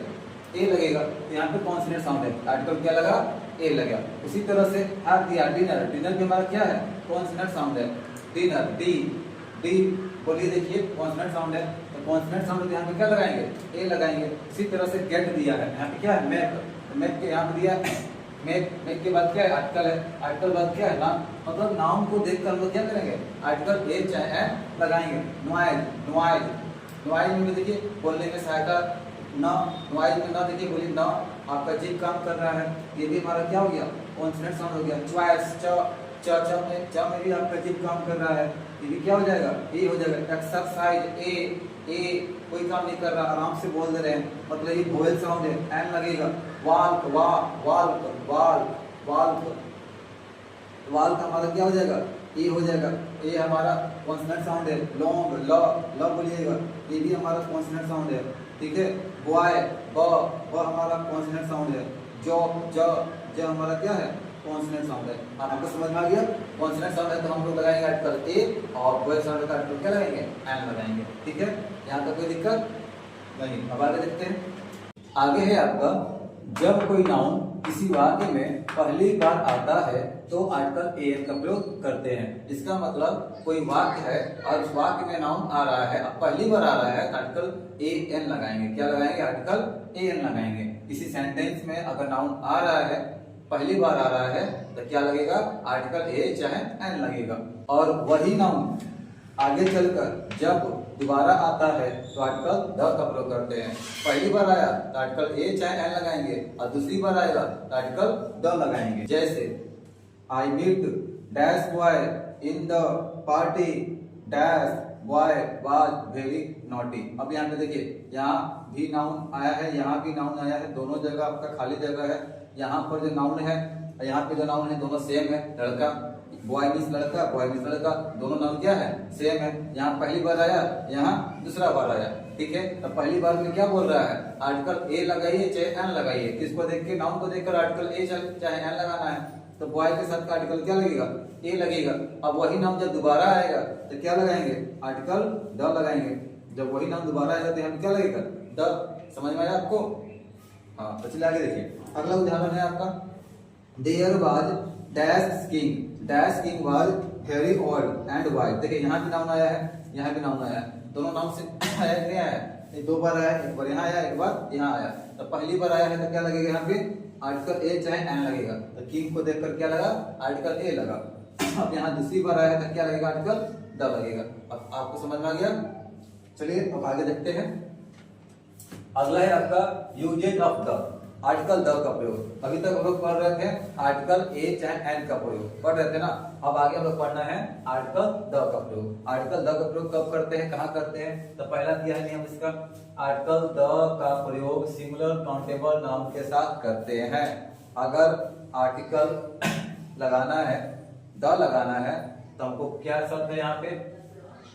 ए लगेगा। तो यहाँ पे कॉन्सोनेंट साउंड है, आर्टिकल क्या लगा, ए लगा। उसी तरह से हैव दिया डिनर, डिनर भी हमारा क्या है, कॉन्सोनेंट साउंड है, डिनर डी डी बोलिए, देखिए कॉन्सोनेंट साउंड है तो कॉन्सोनेंट साउंड यहाँ पे क्या लगाएंगे, ए लगाएंगे। इसी तरह से गेट दिया है, यहाँ पे क्या है, मैक, मैक के यहाँ पे दिया मैक, मैक के बाद क्या है, आर्टिकल है, आर्टिकल बाद क्या है, नाउन। मतलब नाउन को देखकर हम लोग क्या करेंगे, आर्टिकल ए चाहे एन लगाएंगे। नॉइज, नॉइज, नॉइज में देखिए बोलने में सहायता न, नॉइज में ना देखिए बोलिए न, आपका जीभ काम कर रहा है, ये भी हमारा क्या हो गया, कॉन्सोनेंट साउंड हो गया। चॉइस, च में भी आपका जीभ काम कर रहा है, ये भी क्या हो जाएगा, ए हो जाएगा। एक्सरसाइज, ए कोई काम नहीं कर रहा, आराम से बोल दे रहे हैं, मतलब ये वोवेल साउंड है, एन लगेगा। वाल्क, वाल्क, वाल्क, वाल्क हमारा क्या हो जाएगा, ए हो जाएगा। ए हमारा कॉन्सोनेंट साउंड है। लॉन्ग, ल बोलिएगा, ये भी हमारा कॉन्सोनेंट साउंड है, ठीक है। बॉय, ब हमारा कॉन्सोनेंट साउंड है। जॉब, ज हमारा क्या है, कॉन्सोनेंट साउंड है। आपको समझ में आ गया, कॉन्सोनेंट साउंड है तो हम लोग लगाएंगे आर्टिकल ए, और वोवेल साउंड का आर्टिकल क्या लगाएंगे, एन लगाएंगे, ठीक है। यहाँ तक कोई दिक्कत नहीं। अब आगे देखते हैं। आगे है आपका, जब कोई नाउन किसी वाक्य में पहली बार आता है तो आर्टिकल ए एन का प्रयोग करते हैं। इसका मतलब कोई वाक्य है और उस वाक्य में नाउन आ रहा है, अब पहली बार आ रहा है, आर्टिकल ए एन लगाएंगे। क्या लगाएंगे, आर्टिकल ए एन लगाएंगे। किसी सेंटेंस में अगर नाउन आ रहा है, पहली बार आ रहा है, तो क्या लगेगा, आर्टिकल ए चाहे एन लगेगा। और वही नाउन आगे चलकर जब दोबारा आता है तो आर्टिकल द का प्रयोग करते हैं। पहली बार आया तो आर्टिकल ए चाहे एन लगाएंगे, और दूसरी बार आएगा तो आर्टिकल द लगाएंगे। जैसे I meet dash boy in the party, dash boy was very naughty. अब यहाँ पे देखिए, यहाँ भी नाउन आया है, यहाँ भी नाउन आया है, दोनों जगह आपका खाली जगह है। यहाँ पर जो नाउन है, यहाँ पे जो नाउन है, दोनों सेम है। लड़का, बॉय मीन्स लड़का, बॉय मीन्स लड़का, दोनों नाउन क्या है, सेम है। यहाँ पहली बार आया, यहाँ दूसरा बार आया, ठीक है। तो पहली बार में क्या बोल रहा है, आर्टिकल ए लगाइए चाहे एन लगाइए। किसको देख के, नाउन को देखकर आर्टिकल ए चाहे एन लगाना है, तो बॉय के साथ का आर्टिकल क्या लगेगा, ए लगेगा। अब वही नाउन जब दोबारा आएगा तो क्या लगाएंगे, आर्टिकल द लगाएंगे। जब वही नाउन दोबारा आएगा तो यहाँ क्या लगेगा, द। समझ में आया आपको, हाँ। तो चलिए आगे देखिए, अगला उदाहरण है आपका, there was dash king, dash king was very old and white. देखिए यहाँ भी नाउन आया है, यहाँ भी नाउन आया है, दोनों नाउन से आया नहीं आया, ये दो बार आया, एक बार यहाँ आया, एक बार यहाँ आया। तो पहली बार आया है तो क्या लगेगा, यहाँ पे आर्टिकल ए चाहे एन लगेगा। तो किंग को देखकर क्या लगा, आर्टिकल ए लगा। अब यहाँ दूसरी बार आया तो क्या लगेगा, आर्टिकल द लगेगा। अब आपको समझ में आ गया। चलिए अब आगे देखते हैं। अगला है आपका usages of the, article the का प्रयोग। अभी तक हम लोग पढ़ रहे थे आर्टिकल ए चाहे एन का प्रयोग, पढ़ रहे थे ना। अब आगे हम लोग पढ़ना है आर्टिकल द का प्रयोग। आर्टिकल द का प्रयोग कब करते हैं, कहाँ करते हैं, तो पहला दिया है नियम इसका, आर्टिकल द का प्रयोग सिंगुलर काउंटेबल नाउन के साथ करते हैं। अगर आर्टिकल लगाना है, द लगाना है, तो हमको क्या शब्द है यहाँ पे,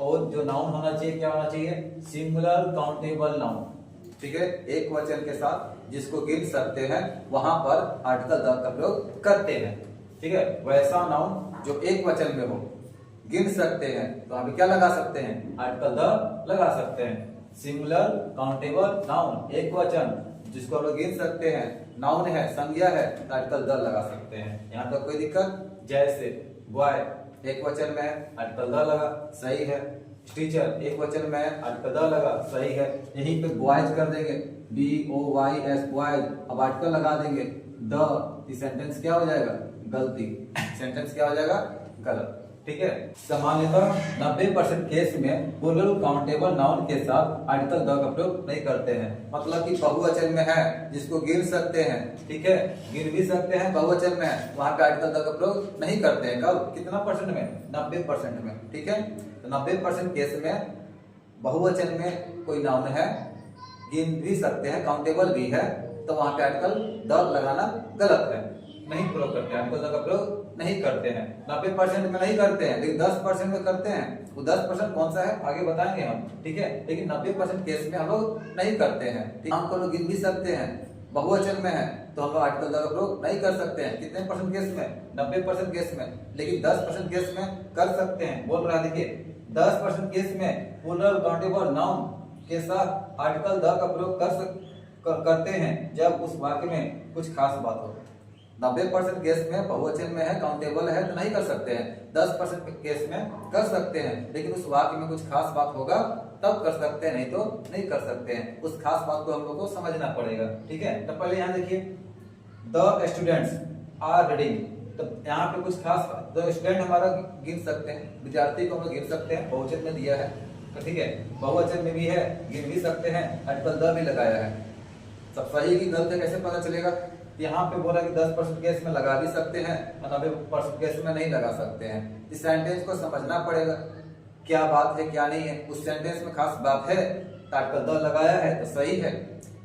और जो नाउन होना चाहिए क्या होना चाहिए, सिंगुलर काउंटेबल नाउन, ठीक है। एक वचन के साथ जिसको गिन सकते हैं वहां पर आर्टिकल द का प्रयोग करते हैं, ठीक है। वैसा नाउन जो एक वचन में हो, गिन सकते हैं, तो हम क्या लगा सकते हैं, आर्टिकल द लगा सकते हैं। सिंगुलर काउंटेबल नाउन, एक वचन जिसको हम लोग गिन सकते हैं, नाउन है, संज्ञा है, तो आर्टिकल द लगा सकते हैं। यहाँ तक कोई दिक्कत। जैसे बॉय एक वचन में है, आर्टिकल द लगा, सही है। टीचर एक वचन में है, आर्टिकल द लगा, सही है। यहीं पे बॉयज कर देंगे, BOYS बॉयज, अब आर्टिकल लगा देंगे द, सेंटेंस क्या हो जाएगा, गलती, सेंटेंस क्या हो जाएगा, गलत, ठीक है। सामान्यतः 90% केस में प्लूरल काउंटेबल नाउन के साथ आर्टिकल द का प्रयोग नहीं करते हैं। मतलब कि बहुवचन में है जिसको गिन सकते हैं, ठीक है, गिन भी सकते हैं, बहुवचन में है, वहां पे आर्टिकल द का प्रयोग नहीं करते हैं। कब? कितना परसेंट में? 90% में, ठीक है। तो 90% केस में बहुवचन में कोई नाउन है, गिन भी सकते हैं, काउंटेबल भी है, तो वहां पे आर्टिकल द लगाना गलत है, नहीं प्रयोग करते हैं, आर्टिकल द का प्रयोग नहीं करते हैं। 90% में नहीं करते हैं, लेकिन 10% में करते हैं। वो 10% कौन सा है आगे बताएंगे हम, ठीक है। लेकिन 90% केस में हम लोग नहीं करते हैं, ठीक। हम को लोग गिन भी सकते हैं, बहुवचन में है तो हम लोग आर्टिकल द का प्रयोग नहीं कर सकते हैं। कितने परसेंट केस में? 90% केस में। लेकिन 10% केस में कर सकते हैं। बोल रहा है, देखिए 10% केस में प्लूरल काउंटेबल नाउन के साथ आर्टिकल द का प्रयोग करते हैं जब उस वाक्य में कुछ खास बात हो। 90% केस में बहुवचन में है, काउंटेबल है, तो नहीं कर सकते हैं। 10% केस में कर सकते हैं, लेकिन उस वाक्य में कुछ खास बात होगा तब कर सकते हैं, नहीं तो नहीं कर सकते हैं। उस खास बात को हम लोग को समझना पड़ेगा, ठीक है। तो पहले यहाँ देखिए, द स्टूडेंट्स आर रीडिंग, तो यहाँ पे कुछ खास बात, द स्टूडेंट हमारा गिन सकते हैं, विद्यार्थी को हम लोग गिन सकते हैं, बहुवचन में दिया है, तो ठीक है, बहुवचन में भी है, गिन भी सकते हैं, आर्टिकल द भी लगाया है। सब सही की गलत है कैसे पता चलेगा? यहाँ पे बोला कि 10% केस में लगा भी सकते हैं और 90% केस में नहीं लगा सकते हैं। इस सेंटेंस को समझना पड़ेगा, क्या बात है क्या नहीं है। उस सेंटेंस में खास बात है तो आर्टिकल द लगाया है तो सही है,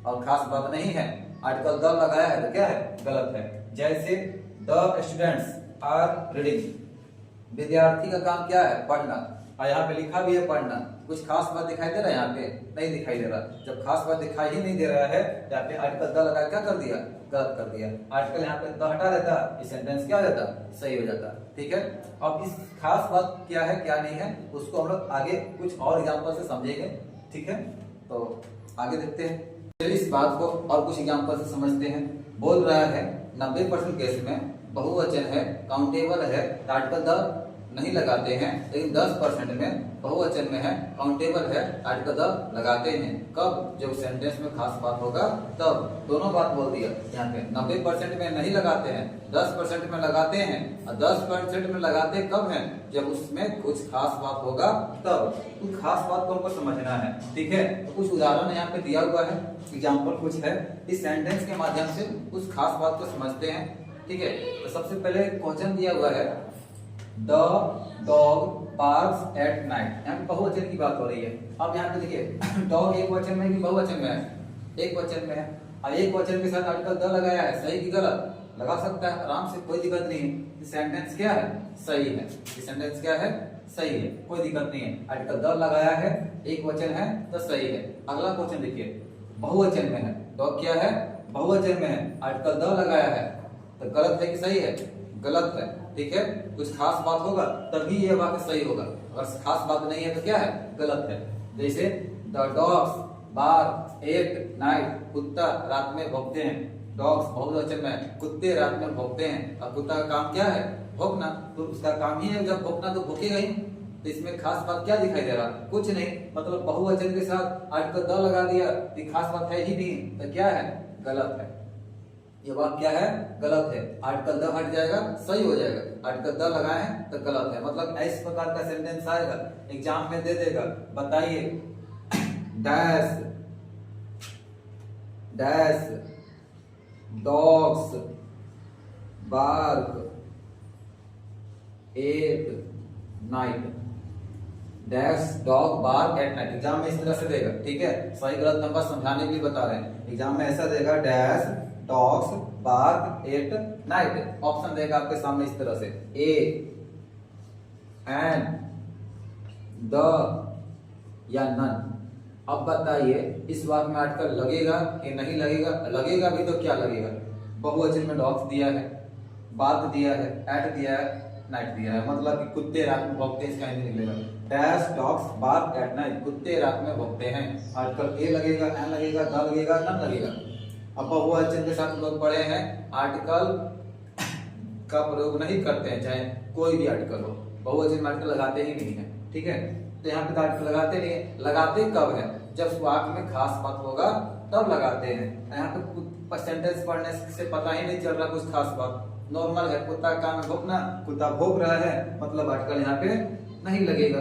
और खास बात नहीं है, आर्टिकल द लगाया है तो क्या है? गलत है। जैसे द स्टूडेंट्स आर रीडिंग, विद्यार्थी का काम क्या है? पढ़ना, और यहाँ पे लिखा भी है पढ़ना। कुछ खास बात दिखाई दे रहा है? यहाँ पे नहीं दिखाई दे रहा। जब खास बात दिखाई ही नहीं दे रहा है, यहाँ पे आर्टिकल द लगा क्या कर दिया? गलत कर दिया। आर्टिकल यहाँ पे द हटा देता, ये सेंटेंस क्या हो जाता? सही हो जाता, ठीक है। अब इस खास बात क्या है क्या नहीं है उसको हम लोग आगे कुछ और एग्जाम्पल से समझेंगे, ठीक है। तो आगे देखते हैं, चलिए इस बात को और कुछ एग्जाम्पल से समझते हैं। बोल रहा है 90% केस में बहुवचन है, काउंटेबल है, आर्टिकल द नहीं लगाते हैं, लेकिन 10% में बहुवचन में है, काउंटेबल है, आर्टिकल द लगाते हैं। कब? जब सेंटेंस में खास बात होगा तब। दोनों बात बोल दिया यहाँ पे। 90% में नहीं लगाते हैं, 10% में लगाते हैं, और 10% में लगाते कब है? जब उसमें कुछ खास बात होगा तब। कुछ खास बात को हमको समझना है, ठीक है। तो कुछ उदाहरण यहाँ पे दिया हुआ है, एग्जाम्पल कुछ है, इस सेंटेंस के माध्यम से उस खास बात को समझते हैं, ठीक है। तो सबसे पहले क्वेश्चन दिया हुआ है, The dog barks at night, यहाँ पे बहुवचन की बात हो रही है। अब यहाँ पे देखिए डॉग एक वचन में कि बहुवचन में है? एक वचन में है, और एक वचन के साथ आर्टिकल द लगाया है, सही की गलत? लगा सकता है आराम से, कोई दिक्कत नहीं है। सेंटेंस क्या है? सही है। सेंटेंस क्या है? सही है, कोई दिक्कत नहीं है। आर्टिकल द लगाया है, एक वचन है तो सही है। अगला क्वेश्चन देखिए, बहुवचन में है, डॉग क्या है? बहुवचन में है, आर्टिकल द लगाया है, तो गलत है कि सही है? गलत है, ठीक है। कुछ खास बात होगा तभी यह वाक्य सही होगा, अगर खास बात नहीं है तो क्या है? गलत है। जैसे the dogs bark at night, कुत्ता रात में भौंकते हैं। डॉग्स बहुवचन में, कुत्ते रात में भौंकते हैं, और कुत्ता का काम क्या है? भौंकना, तो उसका काम ही है, जब भौंकना तो भौंकेगा ही। तो इसमें खास बात क्या दिखाई दे रहा? कुछ नहीं, मतलब बहुवचन के साथ आर्टिकल द लगा दिया, तो खास बात है ही नहीं, तो क्या है? गलत है। ये बात क्या है? गलत है। आर्टिकल द हट जाएगा, सही हो जाएगा। आर्टिकल द लगाए तो गलत है। मतलब इस प्रकार का सेंटेंस आएगा, एग्जाम में दे देगा, बताइए dash dash dogs bark at night, dash dog bark at night. Exam में इस तरह से देगा, ठीक है। सही गलत नंबर समझाने के लिए बता रहे हैं। एग्जाम में ऐसा देगा, dash dogs bark at night. Option देगा आपके सामने इस तरह से, ए एंड द या नन। अब बताइए इस वाक्य में आर्टिकल लगेगा कि नहीं लगेगा? लगेगा भी तो क्या लगेगा? बहुवचन में डॉग्स दिया है, बार्क दिया है, एट दिया है, नाइट दिया है, मतलब कि कुत्ते रात में भौंकते हैं, इसका हिंदी निकलेगा dash dogs bark at night, कुत्ते रात में भौंकते हैं। आर्टिकल ए लगेगा, एन लगेगा, द लगेगा, नन लगेगा। अब बहुवचन के साथ लोग पढ़े हैं, आर्टिकल का प्रयोग नहीं करते हैं, चाहे कोई भी आर्टिकल हो। बहुवचन में आर्टिकल लगाते ही नहीं है, ठीक है। तो यहाँ पे आर्टिकल लगाते नहीं है। लगाते कब है? जब वाक्य में खास बात होगा तब लगाते हैं। यहाँ पे सेंटेंस पढ़ने से पता ही नहीं चल रहा कुछ खास बात, नॉर्मल है, कुत्ता का काम है भौंकना, कुत्ता भौंक रहा है, मतलब आर्टिकल यहाँ पे नहीं लगेगा,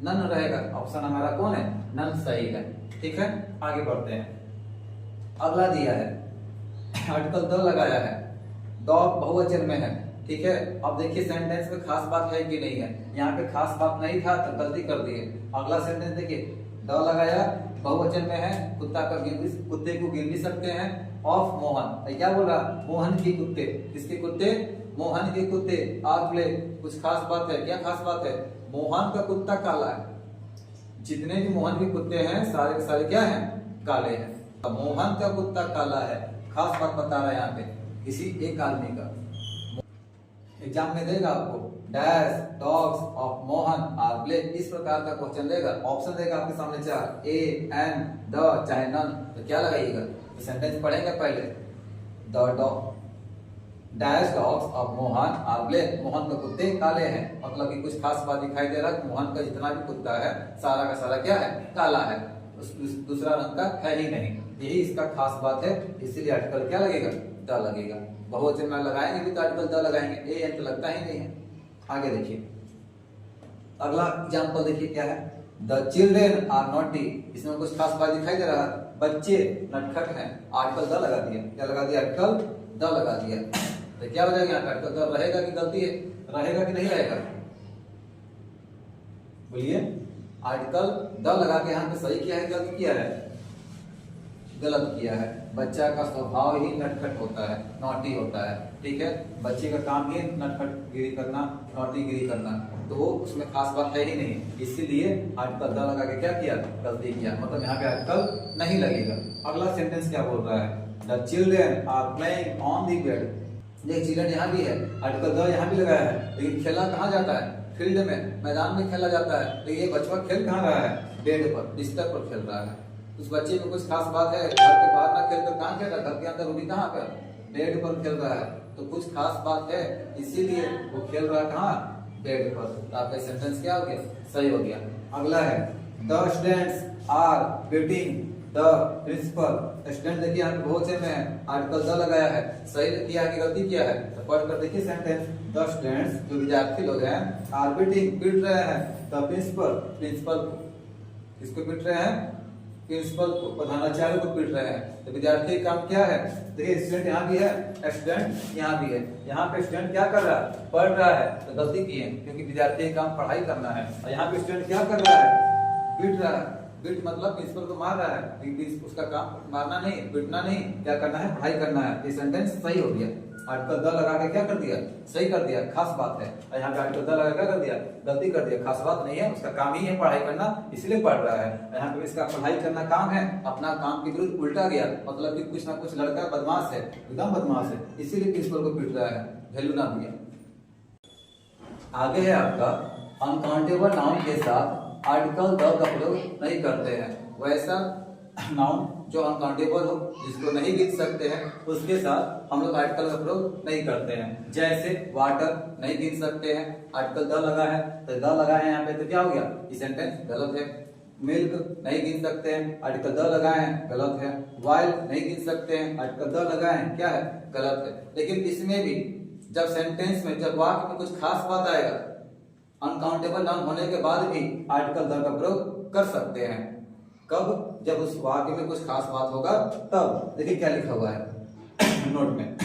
नन रहेगा। ऑप्शन हमारा कौन है, नन सही है। ठीक है, आगे बढ़ते हैं। अगला दिया है आर्टिकल द लगाया है, डॉग बहुवचन में है। ठीक है, अब देखिए सेंटेंस में खास बात है कि नहीं है, यहाँ पे खास बात नहीं था तो गलती कर दिए। अगला सेंटेंस देखिए, द लगाया, बहुवचन में है, कुत्ते को गिन भी सकते हैं, ऑफ मोहन, क्या बोल रहा, मोहन के कुत्ते, किसके कुत्ते, मोहन के कुत्ते आर प्ले। कुछ खास बात है, क्या खास बात है, मोहन का कुत्ता काला है। जितने भी मोहन के कुत्ते हैं सारे के सारे क्या हैं, काले हैं। अब मोहन का कुत्ता काला है, खास बात बता रहा है यहाँ पे किसी एक आदमी का। एग्जाम में देगा आपको, dash dogs of Mohan are play, इस प्रकार का क्वेश्चन देगा। ऑप्शन देगा आपके सामने चार, ए, एन, द, चाहे नन, तो क्या लगाइएगा। तो सेंटेंस पढ़ेंगे पहले, the dog dash dogs of Mohan are play, Mohan के कुत्ते काले हैं, मतलब कि कुछ खास बात दिखाई दे रहा है, मोहन का जितना भी कुत्ता है सारा का सारा क्या है, काला है, दूसरा रंग का है ही नहीं, यही इसका खास बात है, इसीलिए आर्टिकल क्या लगेगा, द लगेगा। बहुवचन में लगाएंगे भी तो आर्टिकल द लगाएंगे, ए एन तो लगता ही नहीं है। आगे देखिए, अगला एग्जाम्पल देखिए क्या है, द चिल्ड्रेन आर नॉटी, इसमें कुछ खास बात दिखाई दे रहा है, बच्चे नटखट हैं, आर्टिकल द लगा दिया, क्या लगा दिया, आर्टिकल द लगा दिया। तो क्या हो जाएगा यहाँ आर्टिकल द रहेगा कि गलती है, रहेगा कि नहीं रहेगा, बोलिए। आर्टिकल द लगा के यहाँ पे सही किया है, गलत किया है, गलत किया है। बच्चा का स्वभाव ही नटखट होता है, नॉटी होता है। ठीक है, बच्चे का काम ही नटखटगिरी करना, नॉटीगिरी करना, तो वो उसमें खास बात है ही नहीं, इसीलिए आर्टिकल द लगा के क्या किया, गलती किया, मतलब यहाँ पे आर्टिकल नहीं लगेगा। अगला सेंटेंस क्या बोल रहा है, the children are playing on the bed, ये चिल्ड्रेन यहाँ भी है, आर्टिकल द यहाँ भी लगाया है, लेकिन खेला कहाँ जाता है, फील्ड में, मैदान में खेला जाता है, लेकिन ये बच्चा खेल कहाँ रहा है, बेड पर, बिस्तर पर खेल रहा है। उस बच्चे में कुछ खास बात है, घर के बाहर ना खेल कर कहाँ खेल रहा है, घर के अंदर रूबी कहाँ पर, बेड पर खेल रहा है, तो कुछ खास बात है, इसीलिए वो खेल रहा है कहाँ, बेड पर। तो आपका सेंटेंस क्या हो गया, सही हो गया। अगला है, the students are beating the principal, student देखिए यहाँ पे बहुवचन में है, आर्टिकल द लगाया है, सही किया है कि गलती किया है, तो पढ़ कर देखिए सेंटेंस, द स्टूडेंट्स जो विद्यार्थी लोग हैं, आर बीटिंग पीट रहे हैं, द प्रिंसिपल, प्रिंसिपल को, किसको पीट रहे हैं, प्रिंसिपल को, प्रधानाचार्य को पीट रहे हैं। तो विद्यार्थी का काम क्या है, देखिए स्टूडेंट यहाँ भी है, स्टूडेंट यहाँ भी है, यहाँ पे स्टूडेंट क्या कर रहा है, पढ़ रहा है, तो गलती की है, क्योंकि विद्यार्थी का काम पढ़ाई करना है, और यहाँ पे स्टूडेंट क्या कर रहा है, पीट रहा है, पीट मतलब प्रिंसिपल को मार रहा है, लेकिन उसका काम मारना नहीं, पीटना नहीं, क्या करना है, पढ़ाई करना है। ये सेंटेंस सही हो गया, आर्टिकल द लगा के क्या कर दिया, सही कर दिया, खास बात है, और यहाँ पे आर्टिकल द लगा क्या कर दिया, गलती कर दिया, खास बात नहीं है, उसका काम ही है पढ़ाई करना, इसलिए पढ़ रहा है। यहाँ पे इसका पढ़ाई करना काम है, अपना काम के विरुद्ध उल्टा गया, मतलब कि कुछ ना कुछ लड़का बदमाश है, एकदम बदमाश है, इसीलिए प्रिंसिपल को पीट रहा है, वैल्यू ना दिया। आगे है आपका, अनकाउंटेबल नाउन के साथ आर्टिकल द का प्रयोग नहीं करते हैं, वैसा नाउन जो अनकाउंटेबल हो, जिसको नहीं गिन सकते हैं, उसके साथ हम लोग आर्टिकल का प्रयोग नहीं करते हैं। जैसे वाटर नहीं गिन सकते हैं, आर्टिकल द लगा है, तो द लगा है यहाँ पे, तो क्या हो गया, ये सेंटेंस गलत है। मिल्क नहीं गिन सकते हैं, आर्टिकल द लगाए हैं, गलत है। वाइल नहीं गिन सकते हैं, आर्टिकल द लगाए हैं, क्या है, गलत है। लेकिन इसमें भी जब सेंटेंस में, जब वाक्य में कुछ खास बात आएगा, अनकाउंटेबल नाउन होने के बाद भी आर्टिकल द का प्रयोग कर सकते हैं। कब, जब उस वाक्य में कुछ खास बात होगा तब। देखिए क्या लिखा हुआ है नोट में,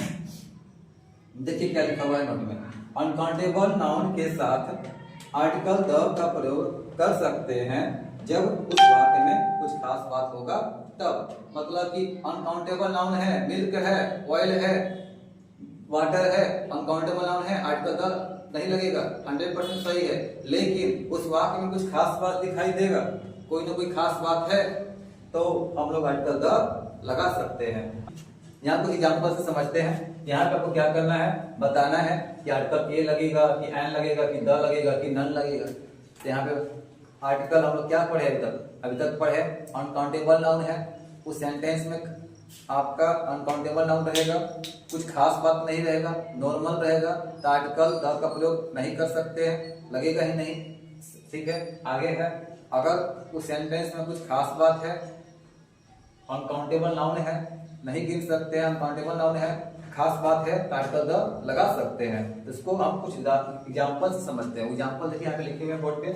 देखिए क्या लिखा हुआ है नोट में, अनकाउंटेबल नाउन के साथ आर्टिकल द का प्रयोग कर सकते हैं जब उस वाक्य में कुछ खास बात होगा तब। मतलब कि अनकाउंटेबल नाउन है, मिल्क है, ऑयल है, वाटर है, अनकाउंटेबल नाउन है, आर्टिकल द नहीं लगेगा, 100% सही है। लेकिन उस वाक्य में कुछ खास बात दिखाई देगा, कोई ना कोई खास बात है, तो हम लोग आर्टिकल द लगा सकते हैं। यहाँ कुछ एग्जांपल से समझते हैं। यहाँ पे आपको क्या करना है, बताना है कि आर्टिकल ए लगेगा कि एन लगेगा कि द लगेगा कि नन लगेगा। तो यहाँ पे आर्टिकल हम लोग क्या पढ़े अभी तक पढ़े, अनकाउंटेबल नाउन है, उस सेंटेंस में आपका अनकाउंटेबल नाउन रहेगा, कुछ खास बात नहीं रहेगा, नॉर्मल रहेगा, तो आर्टिकल द का प्रयोग नहीं कर सकते हैं, लगेगा ही नहीं। ठीक है, आगे है, अगर उस सेंटेंस में कुछ खास बात है, अनकाउंटेबल नाउन है, नहीं गिन सकते हैं, अनकाउंटेबल नाउन है, खास बात है तो आर्टिकल द लगा सकते हैं। तो इसको हम कुछ एग्जांपल से समझते हैं। एग्जांपल देखिए यहाँ पे लिखे हुए हैं बोर्ड पे,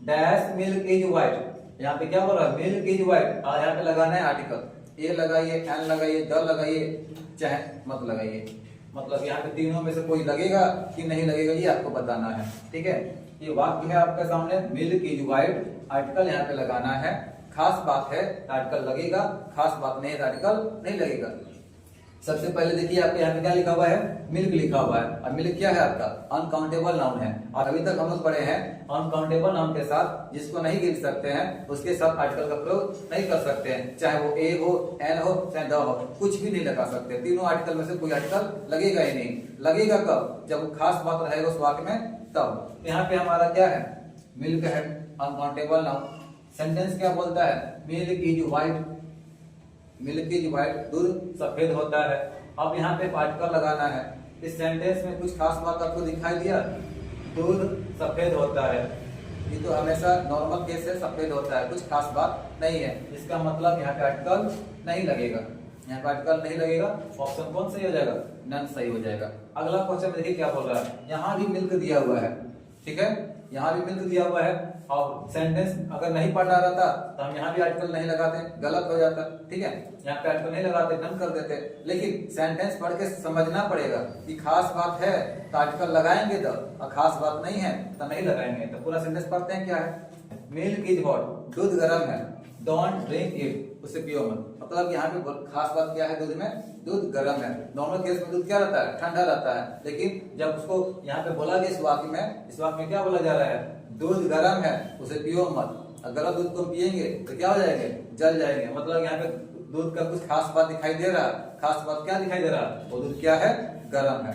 डैश मिल्क इज व्हाइट। यहाँ पे क्या बोल रहा है, मिल्क इज व्हाइट, और यहाँ पे लगाना है आर्टिकल, ए लगाइए, एन लगाइए, द लगाइए, चाहे मत लगाइए। मतलब यहाँ पे तीनों में से कोई लगेगा कि नहीं लगेगा ये आपको बताना है। ठीक है, ये वाक्य है आपके सामने, मिल्क इज व्हाइट, आर्टिकल यहाँ पे लगाना है। खास बात है आर्टिकल लगेगा, खास बात नहीं है आर्टिकल नहीं लगेगा। सबसे पहले देखिए आपके यहाँ पे क्या लिखा हुआ है, मिल्क लिखा हुआ है, और मिल्क क्या है आपका अनकाउंटेबल नाउन है। और अभी तक हम लोग पढ़े हैं अनकाउंटेबल नाउन के साथ जिसको नहीं गिन सकते हैं उसके साथ आर्टिकल का प्रयोग नहीं कर सकते हैं, चाहे वो ए हो, एन हो, चाहे द हो, कुछ भी नहीं लगा सकते। तीनों आर्टिकल में से कोई आर्टिकल लगेगा ही नहीं। लगेगा कब, जब खास बात रहेगा उस वाक्य में तब। यहाँ पे हमारा क्या है, मिल्क है अनकाउंटेबल नाउन। सेंटेंस क्या बोलता है, milk is white, milk is white, दूध सफेद होता है। अब यहाँ पे आर्टिकल लगाना है। इस सेंटेंस में कुछ खास बात आपको दिखाई दिया, दूध सफेद होता है, ये तो हमेशा नॉर्मल केस है, सफेद होता है, कुछ खास बात नहीं है। इसका मतलब यहाँ पे आर्टिकल नहीं लगेगा, यहाँ पे आर्टिकल नहीं लगेगा। ऑप्शन कौन सही हो जाएगा, नन सही हो जाएगा। अगला क्वेश्चन देखिए क्या बोल रहा है, यहाँ भी मिल्क दिया हुआ है, ठीक है, यहाँ भी मिल्क दिया हुआ है। और सेंटेंस अगर नहीं पढ़ना रहता तो हम यहाँ भी आर्टिकल नहीं लगाते, गलत हो जाता। ठीक है, यहाँ पे आर्टिकल नहीं लगाते, डन कर देते। लेकिन सेंटेंस पढ़ के समझना पड़ेगा कि खास बात है तो आर्टिकल लगाएंगे तो, और खास बात नहीं है तो नहीं लगाएंगे। तो पूरा सेंटेंस पढ़ते हैं, क्या है, मिल्क इज हॉट, दूध गर्म है, डोंट ड्रिंक इट, उसे पियो मत। मतलब यहाँ पे खास बात क्या है, दूध में, दूध गर्म है। नॉर्मल केस में दूध क्या रहता है, ठंडा रहता है। लेकिन जब उसको यहाँ पे बोला गया इस वाक्य में क्या बोला जा रहा है, दूध गर्म है उसे पियो मत। अगर दूध को पियेंगे तो क्या हो जाएंगे, जल जाएंगे। मतलब यहाँ पे दूध का कुछ खास बात दिखाई दे रहा है। खास बात क्या दिखाई दे रहा है, वो दूध क्या है, गर्म है,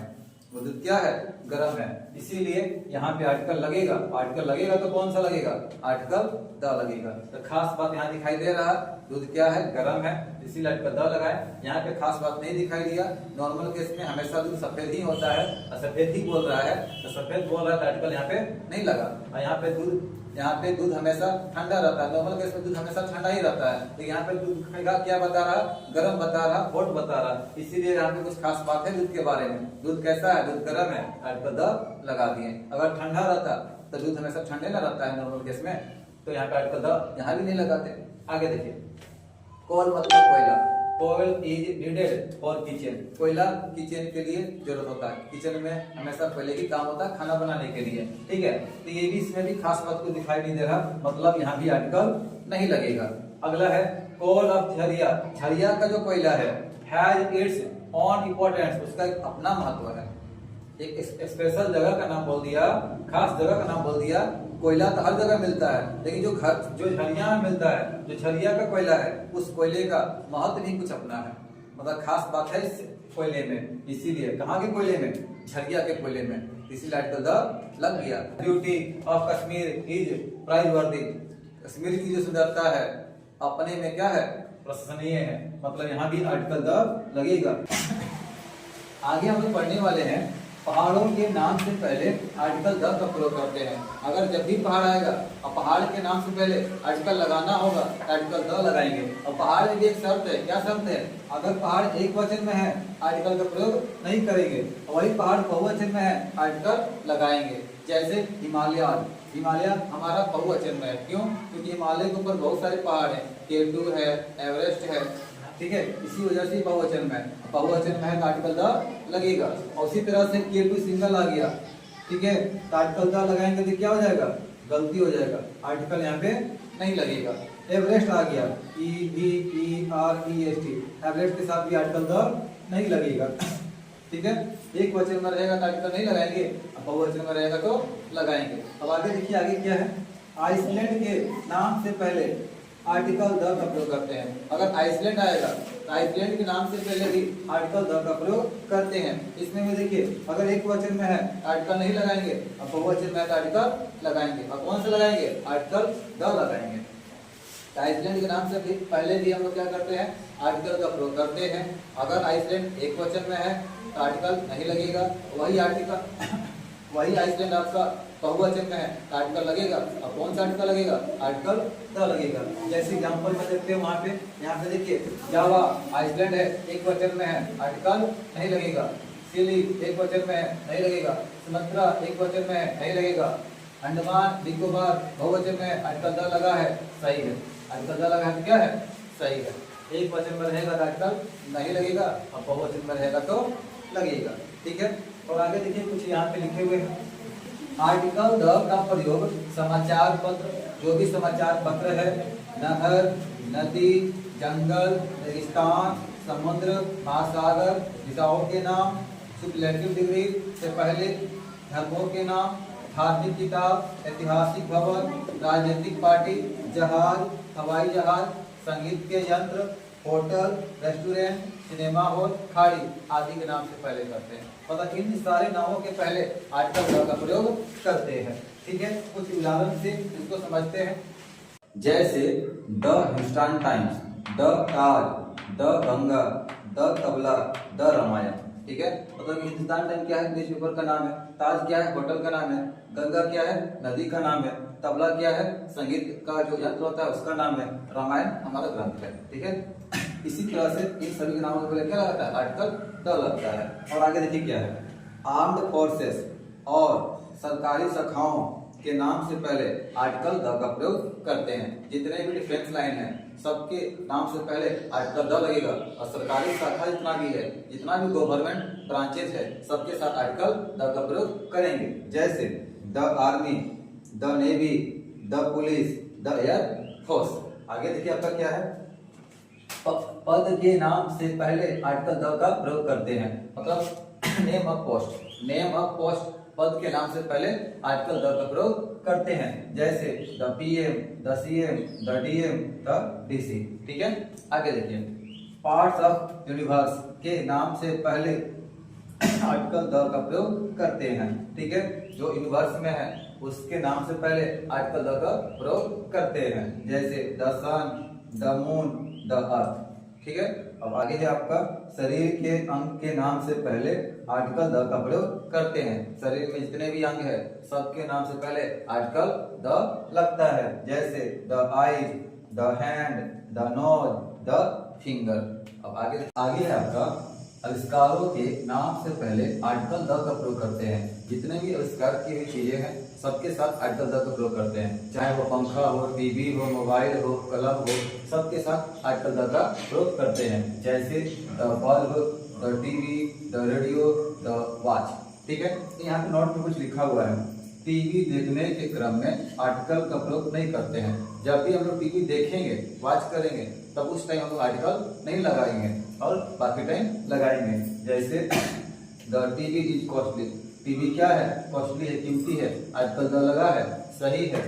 वो दूध क्या है, गर्म है। इसीलिए यहाँ पे आर्टिकल लगेगा। आर्टिकल लगेगा तो कौन सा लगेगा, आर्टिकल द लगेगा। तो खास बात यहाँ दिखाई दे रहा है, दूध क्या है, गर्म है, इसीलिए आर्टिकल द लगाए। यहाँ पे खास बात नहीं दिखाई दिया। नॉर्मल केस में हमेशा दूध सफेद ही होता है, और सफेद ही बोल रहा है, तो सफेद बोल रहा है तो आर्टिकल यहाँ पे नहीं लगा। और यहाँ पे दूध हमेशा ठंडा रहता है। नॉर्मल केस में दूध हमेशा ठंडा ही रहता है, लेकिन यहाँ पे दूध का क्या बता रहा, गर्म बता रहा, हॉट बता रहा। इसीलिए यहाँ पे कुछ खास बात है दूध के बारे में। दूध कैसा है, दूध गर्म है, आर्टिकल द लगा दिए। अगर ठंडा रहता तो दूध हमेशा ठंडे ना रहता है नॉर्मल केस में, तो यहाँ पे आर्टिकल द यहाँ भी नहीं लगाते। आगे देखिए, कोल मतलब कोयला, कोयल इज नीडेड फॉर किचन, कोयला किचन के लिए जरूरत होता है। किचन में हमेशा कोयले की काम होता है खाना बनाने के लिए। ठीक है, तो ये भी इसमें भी खास बात को दिखाई नहीं दे रहा, मतलब यहाँ भी आर्टिकल नहीं लगेगा। अगला है कोल ऑफ झरिया, झरिया का जो कोयला है, हैज इट्स ऑन इम्पोर्टेंस, उसका एक अपना महत्व है। एक स्पेशल जगह का नाम बोल दिया, खास जगह का नाम बोल दिया। कोयला तो हर जगह मिलता है, लेकिन जो झरिया में मिलता है, जो झरिया का कोयला है, उस कोयले का महत्व भी कुछ अपना है, मतलब खास बात है इस कोयले में। इसीलिए कहाँ के कोयले में, झरिया के कोयले में, इसीलिए आर्टिकल द लग गया। Beauty of Kashmir is praiseworthy, Kashmir की जो सुंदरता है अपने में क्या है, प्रशंसनीय है, मतलब यहाँ भी आर्टिकल द लगेगा। आगे हम लोग पढ़ने वाले हैं, पहाड़ों के नाम से पहले आर्टिकल द का प्रयोग करते हैं। अगर जब भी पहाड़ आएगा और पहाड़ के नाम से पहले आर्टिकल लगाना होगा तो आर्टिकल द लगाएंगे। और पहाड़ में भी एक शर्त है, क्या शर्त है, अगर पहाड़ एक वचन में है आर्टिकल का प्रयोग नहीं करेंगे, और वही पहाड़ बहुवचन में है आर्टिकल लगाएंगे। जैसे हिमालय, हिमालय हमारा बहुवचन में है, क्यों, क्योंकि हिमालय के ऊपर बहुत सारे पहाड़ है, K2 है, एवरेस्ट है। ठीक है, इसी वजह से बहुवचन में है, बहुवचन में है तो आर्टिकल द लगेगा। और उसी तरह से K2 सिंगल आ गया, ठीक है, तो आर्टिकल द लगाएंगे तो क्या हो जाएगा, गलती हो जाएगा, आर्टिकल यहाँ पे नहीं लगेगा। एवरेस्ट आ गया, EVEREST, एवरेस्ट के साथ भी आर्टिकल द नहीं लगेगा। ठीक है, एक वचन में रहेगा तो आर्टिकल नहीं लगाएंगे, बहुवचन में रहेगा तो लगाएंगे। अब आगे देखिए, आगे क्या है, आइसलैंड के नाम से पहले आर्टिकल द का प्रयोग करते हैं। अगर आइसलैंड आएगा तो आइसलैंड के नाम से पहले भी आर्टिकल द का प्रयोग करते हैं। इसमें भी देखिए, अगर एक वचन में है आर्टिकल नहीं लगाएंगे, और बहुवचन में है तो आर्टिकल लगाएंगे। और कौन से लगाएंगे, आर्टिकल द लगाएंगे। आइसलैंड के नाम से भी पहले भी हम लोग क्या करते हैं, आर्टिकल का प्रयोग करते हैं। अगर आइसलैंड एक वचन में है तो आर्टिकल नहीं लगेगा, वही आइसलैंड आपका बहुवचन में है, आर्टिकल लगेगा। अब कौन सा आर्टिकल लगेगा? आर्टिकल द लगेगा। जैसे एग्जांपल में देखते हैं वहां पे, यहाँ पे देखिए जावा आइसलैंड है, एक वचन में है, आर्टिकल नहीं लगेगा। सिली एक वचन में है, नहीं लगेगा। सुमात्रा एक वचन में है, नहीं लगेगा। अंडमान निकोबार बहुवचन में है, आर्टिकल द लगा है, सही है। आर्टिकल द लगा है तो क्या है? सही है। एक वचन में रहेगा तो आर्टिकल नहीं लगेगा, और बहुवचन में रहेगा तो लगेगा। ठीक है। और आगे देखिए कुछ यहाँ पे लिखे हुए हैं। आर्टिकल द का प्रयोग समाचार पत्र, जो भी समाचार पत्र है, नहर, नदी, जंगल, रेगिस्तान, समुद्र, महासागर, दिशाओं के नाम, सुपरलेटिव डिग्री से पहले, धर्मों के नाम, धार्मिक किताब, ऐतिहासिक भवन, राजनीतिक पार्टी, जहाज, हवाई जहाज, संगीत के यंत्र, होटल, रेस्टोरेंट, सिनेमा हॉल, खाड़ी आदि के नाम से पहले करते हैं। मतलब इन सारे नामों के पहले आर्टिकल द का प्रयोग करते हैं। ठीक है। कुछ उदाहरण से इसको समझते हैं। जैसे the Hindustan Times, the Taj, the Ganga, the tabla, the Ramayana. ठीक है। मतलब हिंदुस्तान टाइम क्या है? न्यूज़पेपर का नाम है। ताज क्या है? होटल का नाम है। गंगा क्या है? नदी का नाम है। तबला क्या है? संगीत का जो यंत्र होता है उसका नाम है। रामायण हमारा ग्रंथ है। ठीक है। इसी तरह से इन सभी के नामों के पहले क्या लगता है? आर्टिकल द लगता है। और आगे देखिए क्या है। आर्म्ड फोर्सेस और सरकारी शाखाओं के नाम से पहले आर्टिकल द का प्रयोग करते हैं। जितने भी डिफेंस लाइन है सबके नाम से पहले आर्टिकल द लगेगा। और सरकारी शाखा जितना भी है, जितना भी गवर्नमेंट ब्रांचेस है, सबके साथ आर्टिकल द का प्रयोग करेंगे। जैसे the army, the navy, the police, the air force. आगे देखिए आपका क्या है। पद के नाम से पहले आर्टिकल द का प्रयोग करते हैं। मतलब name of post, name of post पद के नाम से पहले आर्टिकल द का प्रयोग करते हैं। जैसे the PM, the CM, the DM, the DC. ठीक है। आगे देखिए। पार्ट्स ऑफ यूनिवर्स के नाम से पहले आर्टिकल द का प्रयोग करते हैं। ठीक है। जो यूनिवर्स में है उसके नाम से पहले आर्टिकल द का प्रयोग करते हैं। जैसे the sun, the moon, the earth. ठीक है। अब आगे है आपका शरीर के अंग के नाम से पहले आर्टिकल द का प्रयोग करते हैं। शरीर में जितने भी अंग है सबके नाम से पहले आर्टिकल द लगता है। जैसे the eyes, the hand, the nose, the finger. अब आगे है आपका आविष्कारों के नाम से पहले आर्टिकल द का प्रयोग करते हैं। जितने भी आविष्कार की हुई चीजें हैं सबके साथ आर्टिकल द का प्रयोग करते हैं। चाहे वो पंखा हो, टीवी हो, मोबाइल हो, कलम हो, सबके साथ आर्टिकल द का प्रयोग करते हैं। जैसे the bulb, the TV, the radio, the watch. ठीक है। यहाँ पे नोट में कुछ लिखा हुआ है। टीवी देखने के क्रम में आर्टिकल का प्रयोग नहीं करते हैं। जब भी हम लोग टीवी देखेंगे, वॉच करेंगे, तब उस टाइम हम लोग आर्टिकल नहीं लगाएंगे और बाकी टाइम लगाएंगे। जैसे the TV is costly, TV क्या है? कॉस्टली है, कीमती है। आर्टिकल द लगा है, सही है।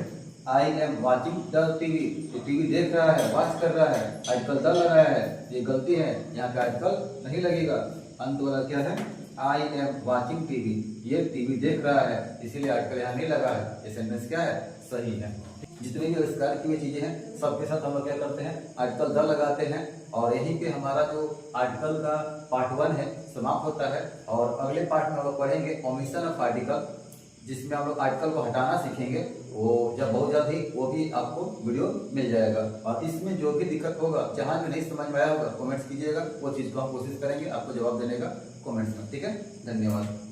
I am watching the TV, TV देख रहा है, वॉच कर रहा है, आर्टिकल द लगाया है, ये गलती है, यहाँ पे आर्टिकल नहीं लगेगा। अंत वाला क्या है? आई एम वॉचिंग टीवी, ये टीवी देख रहा है, इसीलिए आर्टिकल यहाँ नहीं लगा है। ये सेंटेंस क्या है? सही है। जितने भी आविष्कार की हुई चीजें हैं सबके साथ हम लोग क्या करते हैं? आर्टिकल द लगाते हैं। और यहीं पे हमारा जो आर्टिकल का पार्ट 1 है समाप्त होता है। और अगले पार्ट में हम लोग पढ़ेंगे ओमिशन ऑफ आर्टिकल, जिसमें हम लोग आर्टिकल को हटाना सीखेंगे। वो जब बहुत जल्द ही वो भी आपको वीडियो मिल जाएगा। और इसमें जो भी दिक्कत होगा, जहां भी नहीं समझ में आया होगा, कमेंट्स कीजिएगा। वो चीज को हम कोशिश करेंगे आपको जवाब देने का कमेंट्स में। ठीक है। धन्यवाद।